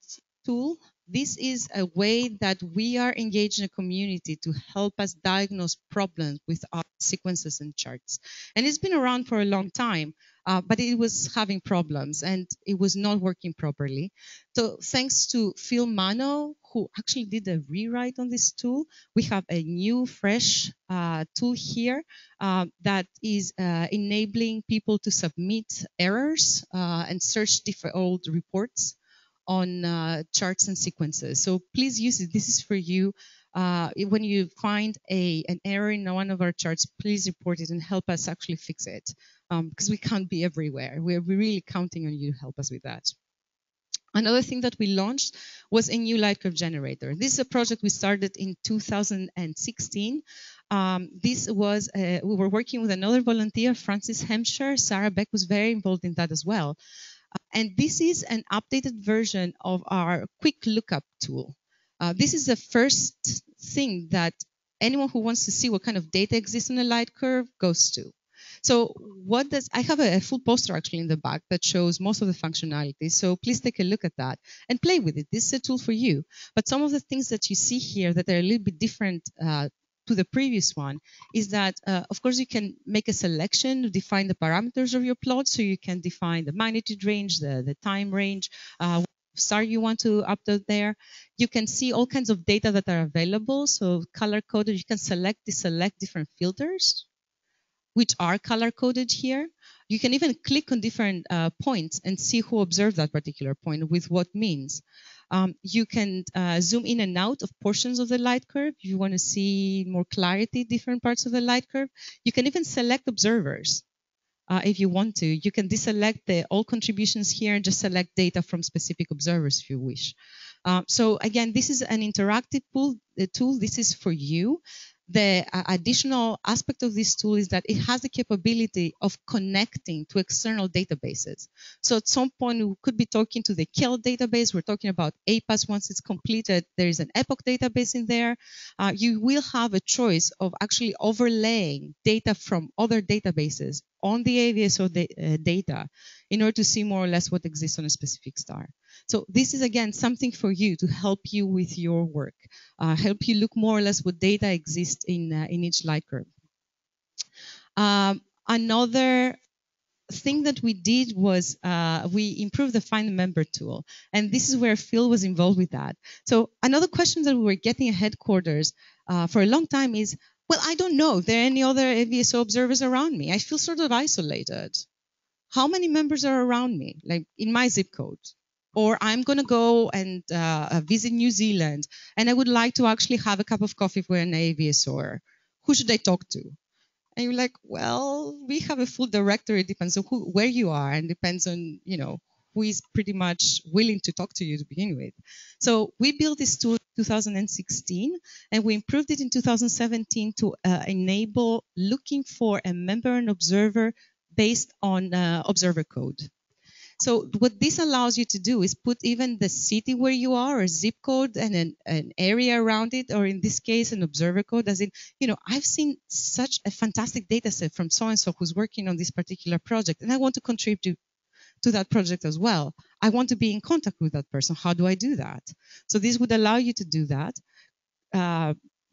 tool. This is a way that we are engaging a community to help us diagnose problems with our sequences and charts. And it's been around for a long time, but it was having problems and it was not working properly. So thanks to Phil Mano, who actually did a rewrite on this tool, we have a new, fresh tool here that is enabling people to submit errors and search different old reports on charts and sequences. So please use it. This is for you. When you find an error in one of our charts, please report it and help us actually fix it, because we can't be everywhere. We're really counting on you to help us with that. Another thing that we launched was a new light curve generator. This is a project we started in 2016. This was, we were working with another volunteer, Francis Hampshire. Sarah Beck was very involved in that as well. And this is an updated version of our quick lookup tool. This is the first thing that anyone who wants to see what kind of data exists on a light curve goes to. So I have a full poster actually in the back that shows most of the functionalities. So please take a look at that and play with it. This is a tool for you. But some of the things that you see here that are a little bit different to the previous one is that, of course, you can make a selection to define the parameters of your plot. So you can define the magnitude range, the time range, what star you want to upload there. You can see all kinds of data that are available. So color-coded, you can deselect different filters, which are color-coded here. You can even click on different points and see who observed that particular point with what means. You can zoom in and out of portions of the light curve. If you want to see more clarity, different parts of the light curve. You can even select observers if you want to. You can deselect all contributions here and just select data from specific observers if you wish. So again, this is an interactive tool. This is for you. The additional aspect of this tool is that it has the capability of connecting to external databases. So at some point, we could be talking to the KEL database. We're talking about APAS. Once it's completed, there is an Epoch database in there. You will have a choice of actually overlaying data from other databases on the AAVSO data in order to see more or less what exists on a specific star. So this is, again, something for you to help you with your work, help you look more or less what data exists in each light curve. Another thing that we did was we improved the Find a Member tool. And this is where Phil was involved with that. So another question that we were getting at headquarters for a long time is, well, I don't know. Are there any other AAVSO observers around me? I feel sort of isolated. How many members are around me, like in my zip code? Or I'm going to go and visit New Zealand, and I would like to actually have a cup of coffee with an AAVSOer. Who should I talk to? And you're like, well, we have a full directory. It depends on where you are, and depends on, who is pretty much willing to talk to you to begin with. So we built this tool in 2016, and we improved it in 2017 to enable looking for a member and observer based on observer code. So what this allows you to do is put even the city where you are, or zip code, and an area around it, or in this case, an observer code, as in, I've seen such a fantastic data set from so-and-so who's working on this particular project, and I want to contribute to that project as well. I want to be in contact with that person. How do I do that? So this would allow you to do that.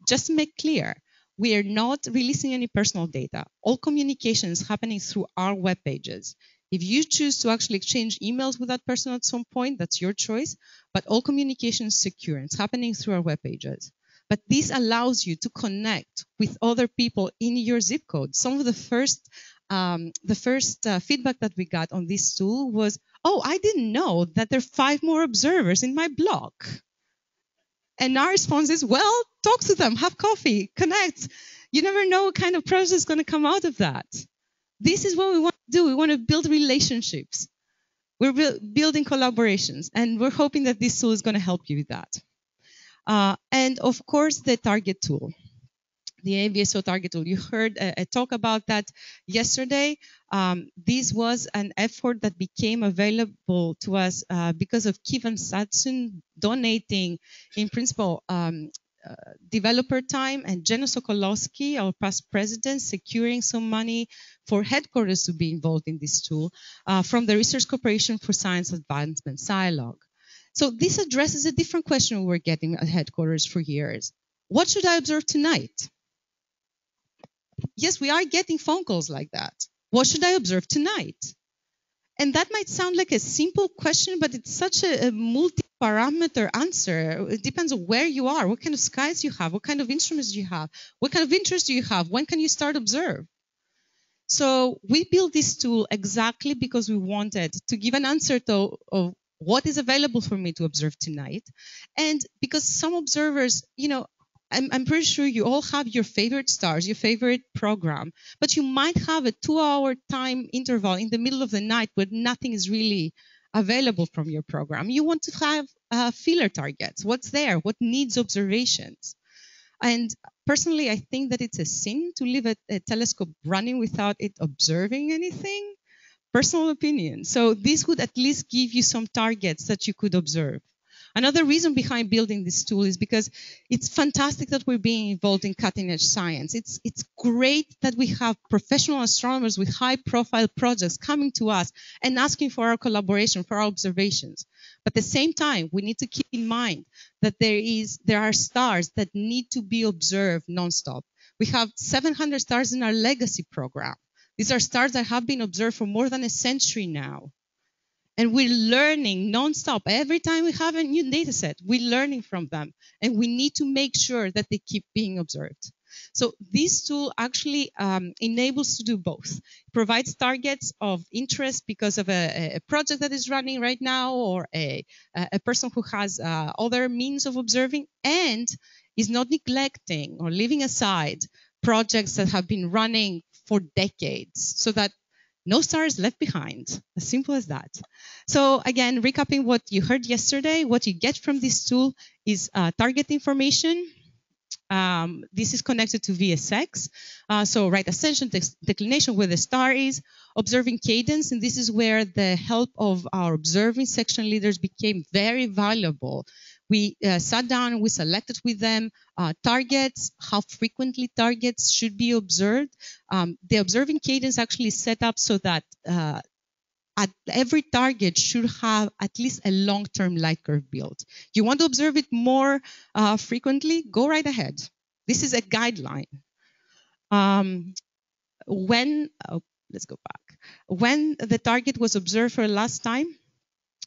Just to make clear, we are not releasing any personal data. All communication is happening through our web pages. If you choose to actually exchange emails with that person at some point, that's your choice, but all communication is secure. It's happening through our web pages. But this allows you to connect with other people in your zip code. Some of the first feedback that we got on this tool was, oh, I didn't know that there are 5 more observers in my block. And our response is, well, talk to them, have coffee, connect. You never know what kind of process is going to come out of that. This is what we want to do. We want to build relationships. We're building collaborations, and we're hoping that this tool is going to help you with that. And of course, the target tool, the AAVSO target tool. You heard a talk about that yesterday. This was an effort that became available to us because of Kevin Satsun donating, in principle, developer time, and Jenna Sokolowski, our past president, securing some money for headquarters to be involved in this tool from the Research Corporation for Science Advancement, SciLog. So this addresses a different question we were getting at headquarters for years. What should I observe tonight? Yes, we are getting phone calls like that. What should I observe tonight? And that might sound like a simple question, but it's such a multi-parameter answer. It depends on where you are, what kind of skies you have, what kind of instruments you have, what kind of interest do you have, when can you start observe? So we built this tool exactly because we wanted to give an answer to of what is available for me to observe tonight. And because some observers, I'm pretty sure you all have your favorite stars, your favorite program, but you might have a 2-hour time interval in the middle of the night where nothing is really available from your program. You want to have filler targets. What's there? What needs observations? And personally, I think that it's a sin to leave a telescope running without it observing anything. Personal opinion. So this would at least give you some targets that you could observe. Another reason behind building this tool is because it's fantastic that we're being involved in cutting-edge science. It's great that we have professional astronomers with high-profile projects coming to us and asking for our collaboration, for our observations. But at the same time, we need to keep in mind that there are stars that need to be observed nonstop. We have 700 stars in our legacy program. These are stars that have been observed for more than a century now. And we're learning nonstop. Every time we have a new data set, we're learning from them. And we need to make sure that they keep being observed. So this tool actually enables to do both. It provides targets of interest because of a project that is running right now, or a person who has other means of observing, and is not neglecting or leaving aside projects that have been running for decades, so that no star is left behind. As simple as that. So again, recapping what you heard yesterday, what you get from this tool is target information. This is connected to VSX. So right ascension, declination, where the star is, observing cadence, and this is where the help of our observing section leaders became very valuable. We sat down and we selected with them targets, how frequently targets should be observed. The observing cadence actually is set up so that at every target should have at least a long-term light curve built. You want to observe it more frequently? Go right ahead. This is a guideline. Let's go back. When the target was observed for the last time,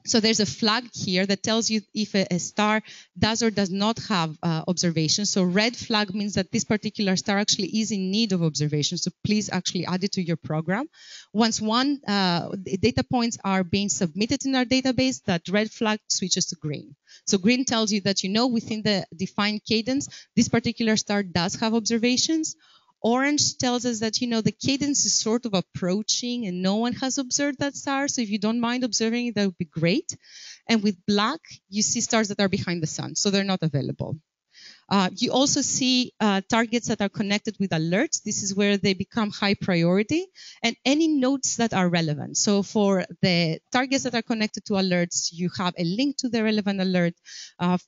so there's a flag here that tells you if a star does or does not have observation. So red flag means that this particular star actually is in need of observation. So please actually add it to your program. Once data points are being submitted in our database, that red flag switches to green. So green tells you that within the defined cadence, this particular star does have observations. Orange tells us that, the cadence is sort of approaching and no one has observed that star. So if you don't mind observing it, that would be great. And with black, you see stars that are behind the sun, so they're not available. You also see targets that are connected with alerts. This is where they become high priority, and any notes that are relevant. So for the targets that are connected to alerts, you have a link to the relevant alert.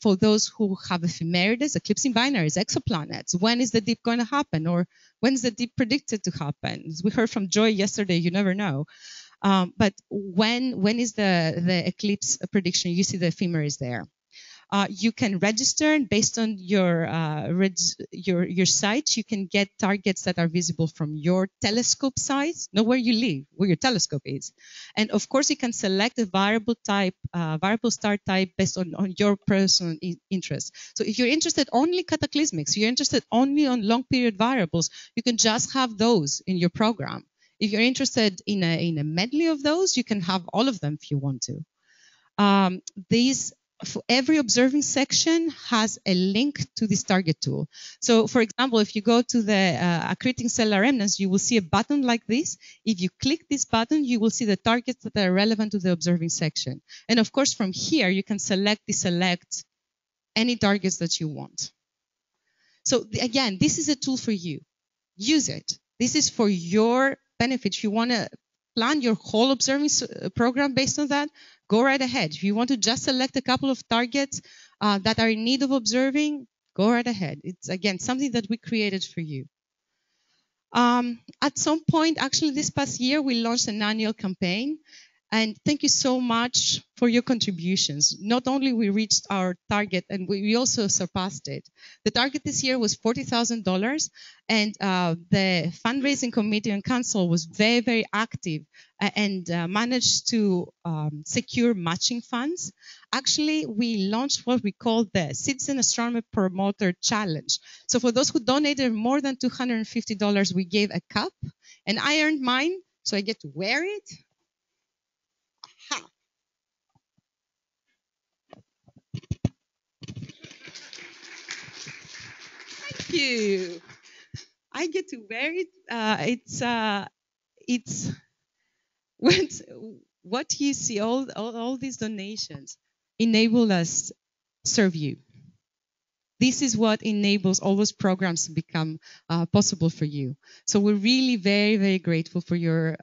For those who have ephemeridess, eclipsing binaries, exoplanets, when is the dip going to happen, or when is the dip predicted to happen? As we heard from Joy yesterday, you never know. But when is the eclipse prediction? You see the ephemeris there. You can register, and based on your site, you can get targets that are visible from your telescope size, not where you live, where your telescope is. And of course, you can select a variable star type based on your personal interest. So if you're interested only cataclysmics, you're interested only on long period variables, you can just have those in your program. If you're interested in a medley of those, you can have all of them if you want to. For every observing section has a link to this target tool. So, for example, if you go to the accreting stellar remnants, you will see a button like this. If you click this button, you will see the targets that are relevant to the observing section. And of course, from here, you can deselect any targets that you want. So again, this is a tool for you. Use it. This is for your benefit. If you want to plan your whole observing program based on that, go right ahead. If you want to just select a couple of targets that are in need of observing, go right ahead. It's, again, something that we created for you. At some point, actually this past year, we launched an annual campaign. And thank you so much for your contributions. Not only we reached our target, and we also surpassed it. The target this year was $40,000, and the fundraising committee and council was very, very active and managed to secure matching funds. Actually, we launched what we call the Citizen Astronomer Promoter Challenge. So for those who donated more than $250, we gave a cup, and I earned mine, so I get to wear it. Thank you. I get to wear it. It's what you see. All these donations enable us to serve you. This is what enables all those programs to become possible for you. So we're really very, very grateful for your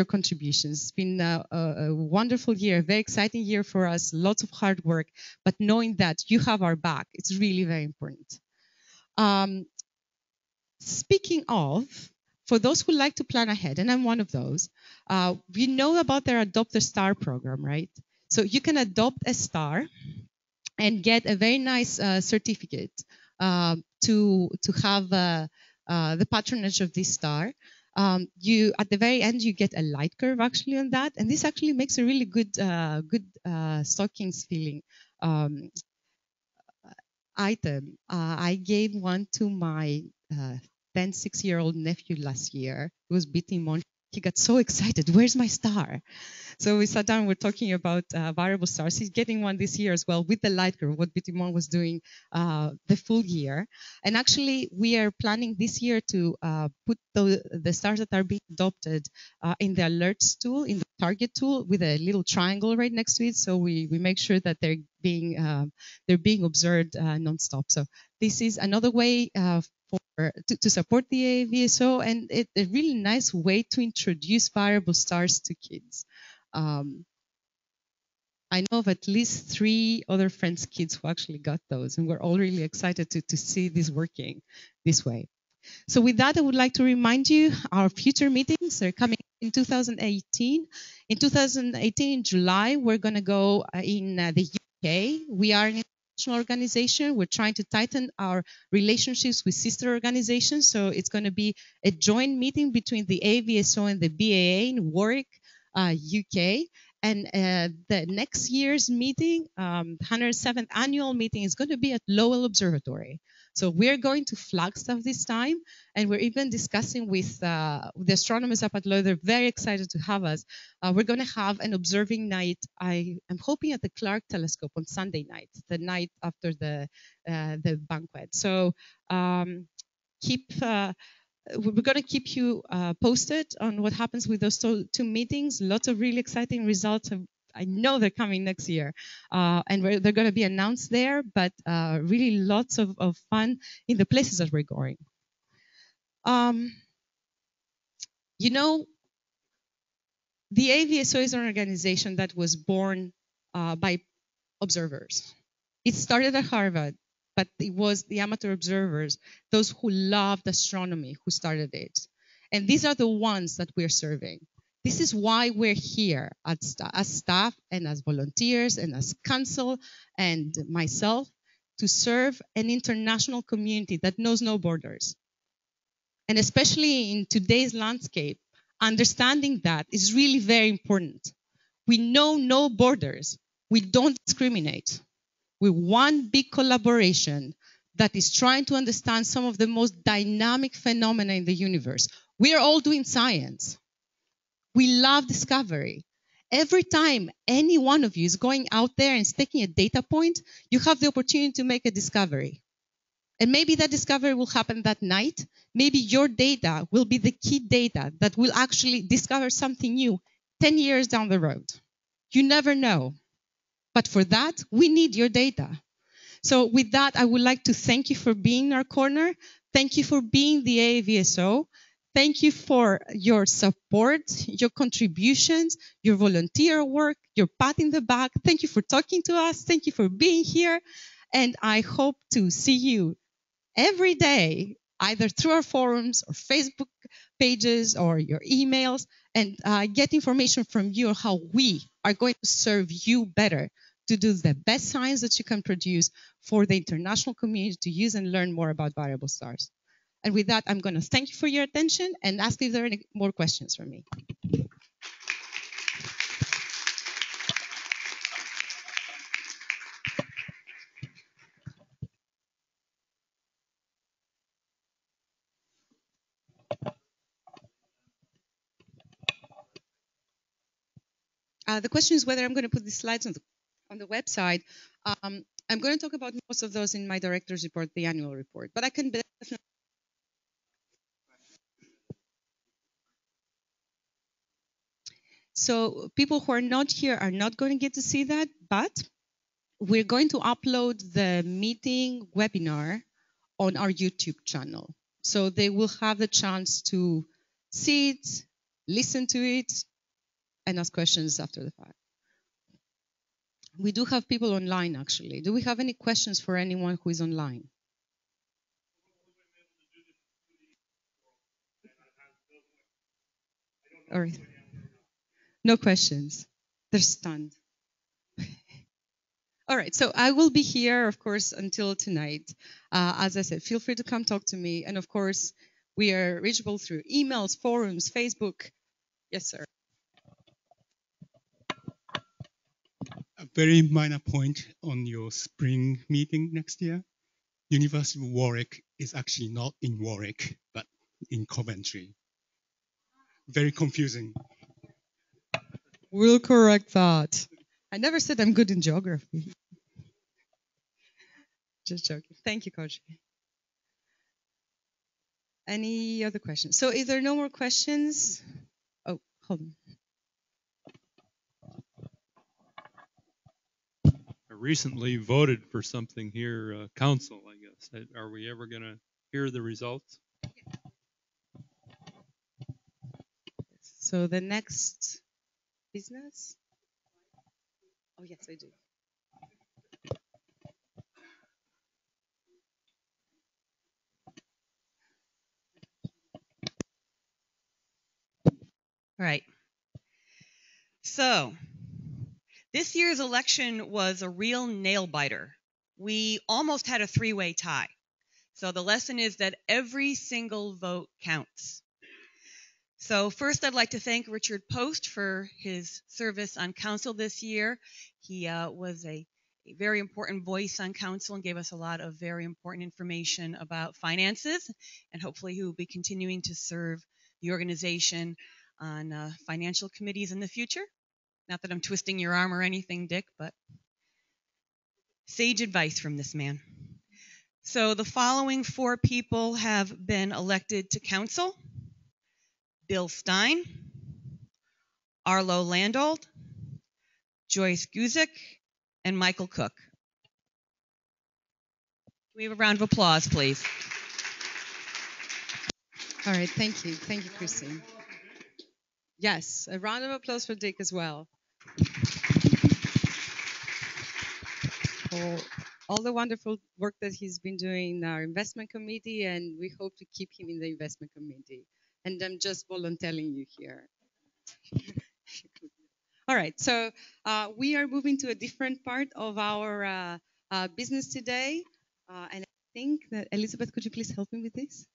contributions. It's been a wonderful year, a very exciting year for us, lots of hard work, but knowing that you have our back, it's really very important. Speaking of, for those who like to plan ahead, and I'm one of those, we know about their Adopt a Star program, right? So you can adopt a star and get a very nice certificate to have the patronage of this star. You at the very end you get a light curve actually on that, and this actually makes a really good stockings feeling item. I gave one to my then 6-year-old nephew last year. It was Bitimon. He got so excited. Where's my star? So we sat down. We're talking about variable stars. He's getting one this year as well with the light curve, what Bitimon was doing the full year. And actually, we are planning this year to put the stars that are being adopted in the alerts tool, in the target tool, with a little triangle right next to it. So we make sure that they're being observed nonstop. So this is another way to support the AAVSO, and it's a really nice way to introduce variable stars to kids. I know of at least 3 other friends' kids who actually got those, and we're all really excited to see this working this way. So with that, I would like to remind you our future meetings are coming in 2018. In 2018, in July, we're going to go in the UK. We are an international organization. We're trying to tighten our relationships with sister organizations. So it's going to be a joint meeting between the AAVSO and the BAA in Warwick, UK. And the next year's meeting, 107th annual meeting, is going to be at Lowell Observatory. So we're going to Flagstaff this time, and we're even discussing with the astronomers up at Lowell. They're very excited to have us. We're going to have an observing night. I am hoping at the Clark Telescope on Sunday night, the night after the banquet. So we're going to keep you posted on what happens with those 2 meetings. Lots of really exciting results. I know they're coming next year, and they're going to be announced there, but really lots of fun in the places that we're going. You know, the AAVSO is an organization that was born by observers. It started at Harvard, but it was the amateur observers, those who loved astronomy, who started it. And these are the ones that we're serving. This is why we're here as staff and as volunteers and as council and myself to serve an international community that knows no borders. And especially in today's landscape, understanding that is really very important. We know no borders. We don't discriminate. We're one big collaboration that is trying to understand some of the most dynamic phenomena in the universe. We are all doing science. We love discovery. Every time any one of you is going out there and taking a data point, you have the opportunity to make a discovery. And maybe that discovery will happen that night. Maybe your data will be the key data that will actually discover something new 10 years down the road. You never know. But for that, we need your data. So with that, I would like to thank you for being in our corner. Thank you for being the AAVSO. Thank you for your support, your contributions, your volunteer work, your pat in the back. Thank you for talking to us. Thank you for being here. And I hope to see you every day, either through our forums or Facebook pages or your emails, and get information from you on how we are going to serve you better to do the best science that you can produce for the international community to use and learn more about variable stars. And with that, I'm going to thank you for your attention and ask if there are any more questions for me. The question is whether I'm going to put these slides on the website. I'm going to talk about most of those in my director's report, the annual report, but I can definitely. So people who are not here are not going to get to see that, but we're going to upload the meeting webinar on our YouTube channel. So they will have the chance to see it, listen to it, and ask questions after the fact. We do have people online, actually. Do we have any questions for anyone who is online? All right. No questions. They're stunned. All right, so I will be here, of course, until tonight. As I said, feel free to come talk to me. And of course, we are reachable through emails, forums, Facebook. Yes, sir. A very minor point on your spring meeting next year. University of Warwick is actually not in Warwick, but in Coventry. Very confusing. We'll correct that. I never said I'm good in geography. Just joking. Thank you, Coach. Any other questions? So if there are no more questions, oh, hold on. I recently voted for something here, council, I guess. Are we ever going to hear the results? So the next business? Oh, yes, I do. All right. So this year's election was a real nail biter. We almost had a three-way tie. So the lesson is that every single vote counts. So first, I'd like to thank Richard Post for his service on council this year. He was a very important voice on council and gave us a lot of very important information about finances. And hopefully he will be continuing to serve the organization on financial committees in the future. Not that I'm twisting your arm or anything, Dick, but sage advice from this man. So the following four people have been elected to council: Bill Stein, Arlo Landold, Joyce Guzik, and Michael Cook. Can we have a round of applause, please? All right, thank you. Thank you, Christine. Yes, a round of applause for Dick as well. For all the wonderful work that he's been doing in our investment committee, and we hope to keep him in the investment committee. And I'm just volunteering you here. All right, so we are moving to a different part of our business today. And I think that, Elizabeth, could you please help me with this?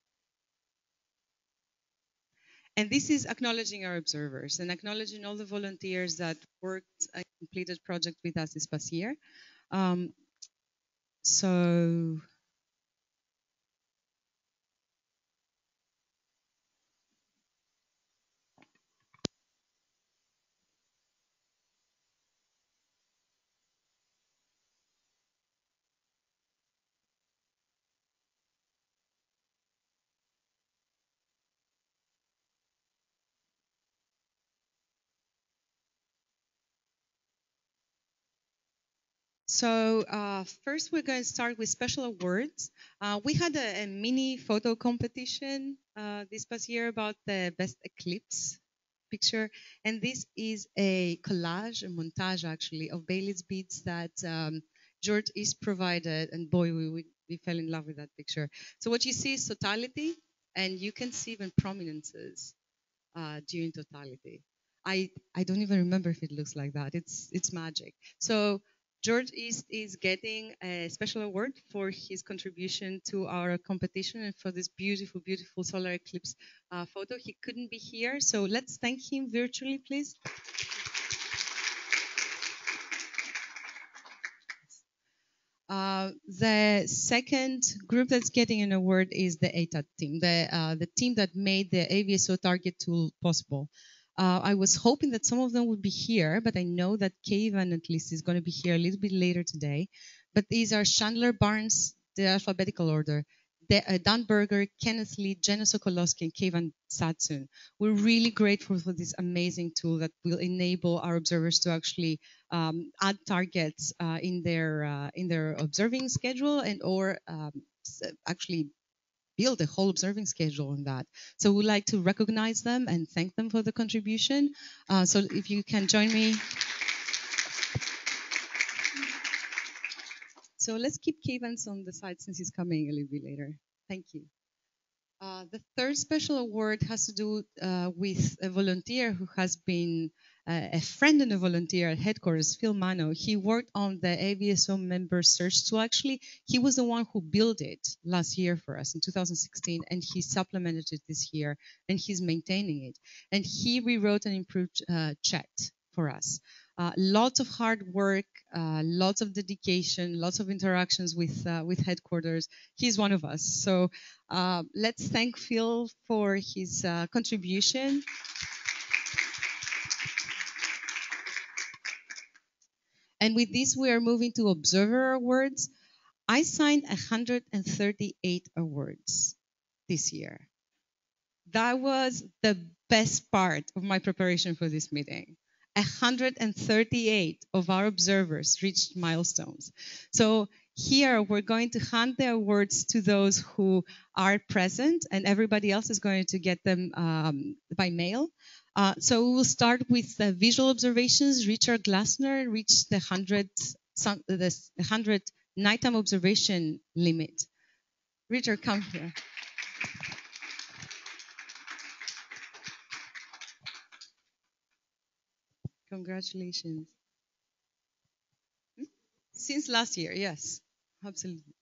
And this is acknowledging our observers and acknowledging all the volunteers that worked and completed project with us this past year. So first, we're going to start with special awards. We had a mini photo competition this past year about the best eclipse picture, and this is a collage, a montage actually, of Bailey's beads that George East provided, and boy, we fell in love with that picture. So what you see is totality, and you can see even prominences during totality. I don't even remember if it looks like that. It's magic. So George East is getting a special award for his contribution to our competition and for this beautiful, beautiful solar eclipse photo. He couldn't be here, so let's thank him virtually, please. The second group that's getting an award is the ATAT team, the team that made the AAVSO target tool possible. I was hoping that some of them would be here, but I know that Kevin at least is going to be here a little bit later today. But these are Chandler Barnes, the alphabetical order, Dan Berger, Kenneth Lee, Jenna Sokolowski, and Kevin Satsun. We're really grateful for this amazing tool that will enable our observers to actually add targets in their observing schedule and or actually build a whole observing schedule on that. So we'd like to recognize them and thank them for the contribution. So if you can join me. So let's keep Kevins on the side since he's coming a little bit later. Thank you. The third special award has to do with a volunteer who has been a friend and a volunteer at headquarters, Phil Mano. He worked on the AAVSO member search tool. Actually, he was the one who built it last year for us in 2016, and he supplemented it this year, and he's maintaining it. And he rewrote and improved chat for us. Lots of hard work, lots of dedication, lots of interactions with headquarters. He's one of us. So let's thank Phil for his contribution. And with this, we are moving to Observer Awards. I signed 138 awards this year. That was the best part of my preparation for this meeting. 138 of our observers reached milestones. So here we're going to hand the awards to those who are present, and everybody else is going to get them by mail. So we will start with the visual observations. Richard Glassner reached the 100 nighttime observation limit. Richard, come here. Congratulations. Since last year, yes, absolutely.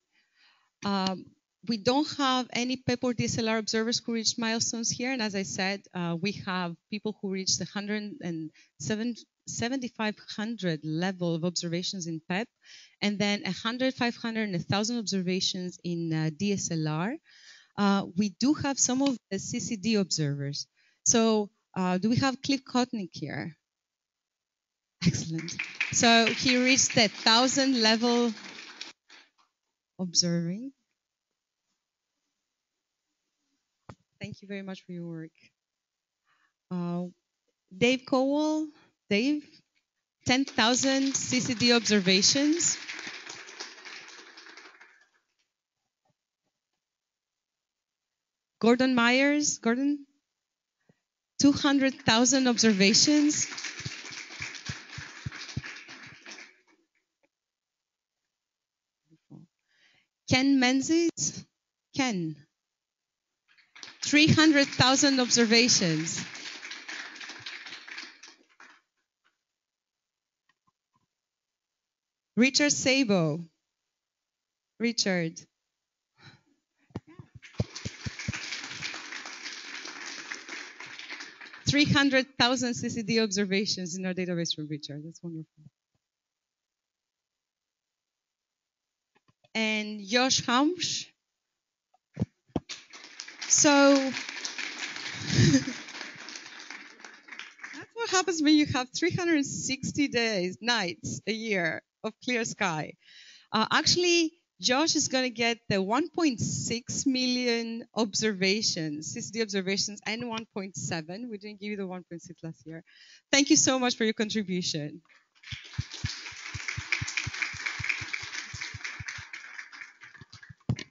We don't have any PEP or DSLR observers who reached milestones here. And as I said, we have people who reached the 7,500 level of observations in PEP, and then 100, 500, and 1,000 observations in DSLR. We do have some of the CCD observers. So do we have Cliff Kotnick here? Excellent. So he reached the 1,000 level observing. Thank you very much for your work. Dave Cowell, Dave, 10,000 CCD observations. Gordon Myers, Gordon, 200,000 observations. Ken Menzies, Ken, 300,000 observations. Richard Sabo. Richard. 300,000 CCD observations in our database from Richard. That's wonderful. And Josh Hamsch. So that's what happens when you have 360 days, nights a year of clear sky. Actually, Josh is going to get the 1.6 million observations, CCD observations, and 1.7. We didn't give you the 1.6 last year. Thank you so much for your contribution. I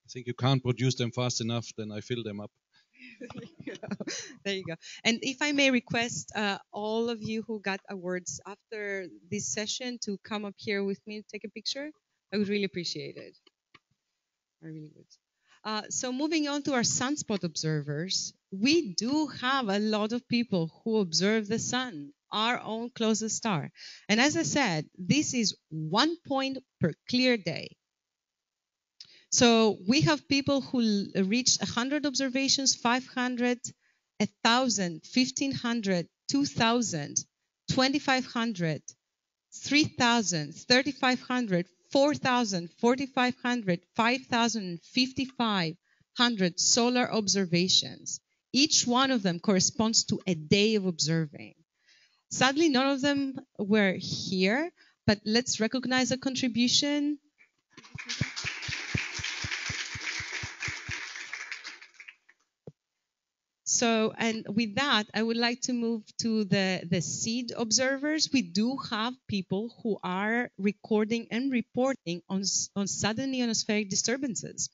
think you can't produce them fast enough, then I fill them up. There you go. And if I may request all of you who got awards after this session to come up here with me and take a picture, I would really appreciate it. I really would. So moving on to our sunspot observers, we do have a lot of people who observe the sun, our own closest star. And as I said, this is 1 point per clear day. So we have people who reached 100 observations, 500, 1,000, 1,500, 2,000, 2,500, 3,000, 3,500, 4,000, 4,500, 5,000, 5,500 solar observations. Each one of them corresponds to a day of observing. Sadly, none of them were here, but let's recognize a contribution. So, and with that, I would like to move to the seed observers. We do have people who are recording and reporting on sudden ionospheric disturbances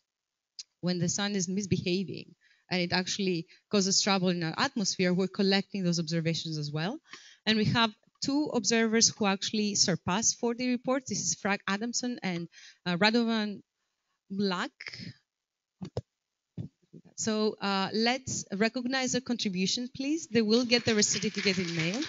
when the sun is misbehaving and it actually causes trouble in our atmosphere. We're collecting those observations as well. And we have two observers who actually surpassed 40 reports. This is Frank Adamson and Radovan Black. So let's recognize their contributions, please. They will get their certificate in mail.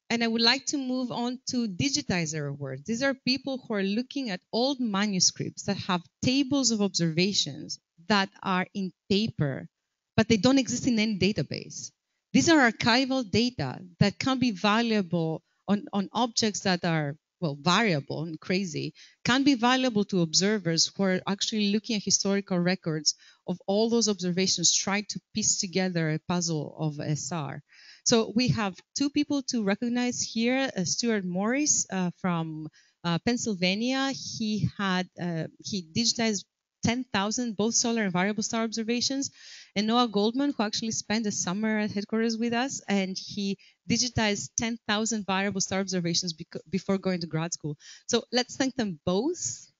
And I would like to move on to Digitizer Awards. These are people who are looking at old manuscripts that have tables of observations that are in paper, but they don't exist in any database. These are archival data that can be valuable on objects that are, well, variable and crazy, can be valuable to observers who are actually looking at historical records of all those observations, trying to piece together a puzzle of SR. So we have two people to recognize here. Stuart Morris from Pennsylvania. He digitized 10,000 both solar and variable star observations. And Noah Goldman, who actually spent a summer at headquarters with us, and he digitized 10,000 variable star observations before going to grad school. So let's thank them both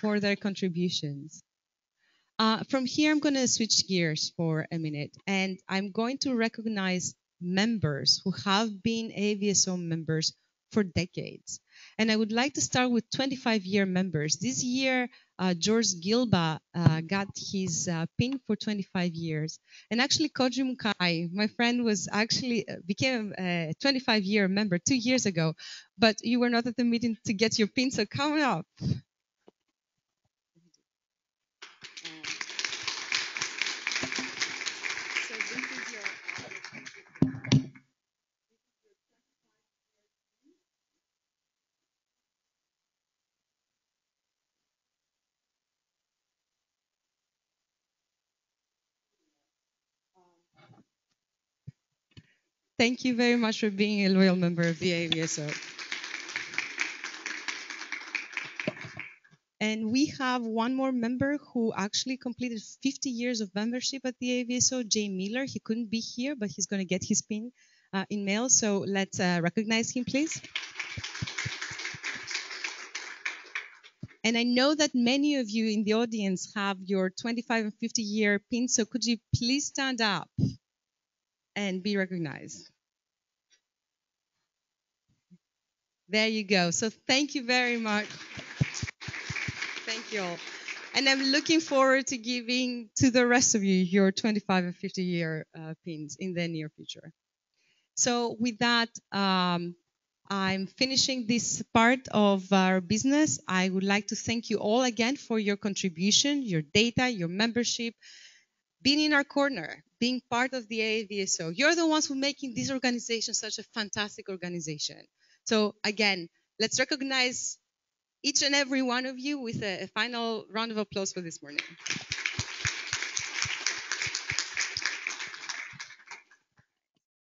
for their contributions. From here, I'm going to switch gears for a minute, and I'm going to recognize members who have been AAVSO members for decades. And I would like to start with 25-year members. This year, George Gilba got his pin for 25 years. And actually, Koji Mukai, my friend, was actually became a 25-year member 2 years ago. But you were not at the meeting to get your pin, so come up. Thank you very much for being a loyal member of the AAVSO. And we have one more member who actually completed 50 years of membership at the AAVSO, Jay Miller. He couldn't be here, but he's going to get his pin in mail. So let's recognize him, please. And I know that many of you in the audience have your 25 and 50-year pins. So could you please stand up and be recognized? There you go. So thank you very much. Thank you all. And I'm looking forward to giving to the rest of you your 25 and 50-year pins in the near future. So with that, I'm finishing this part of our business. I would like to thank you all again for your contribution, your data, your membership, being in our corner, being part of the AAVSO. You're the ones who are making this organization such a fantastic organization. So again, let's recognize each and every one of you with a final round of applause for this morning.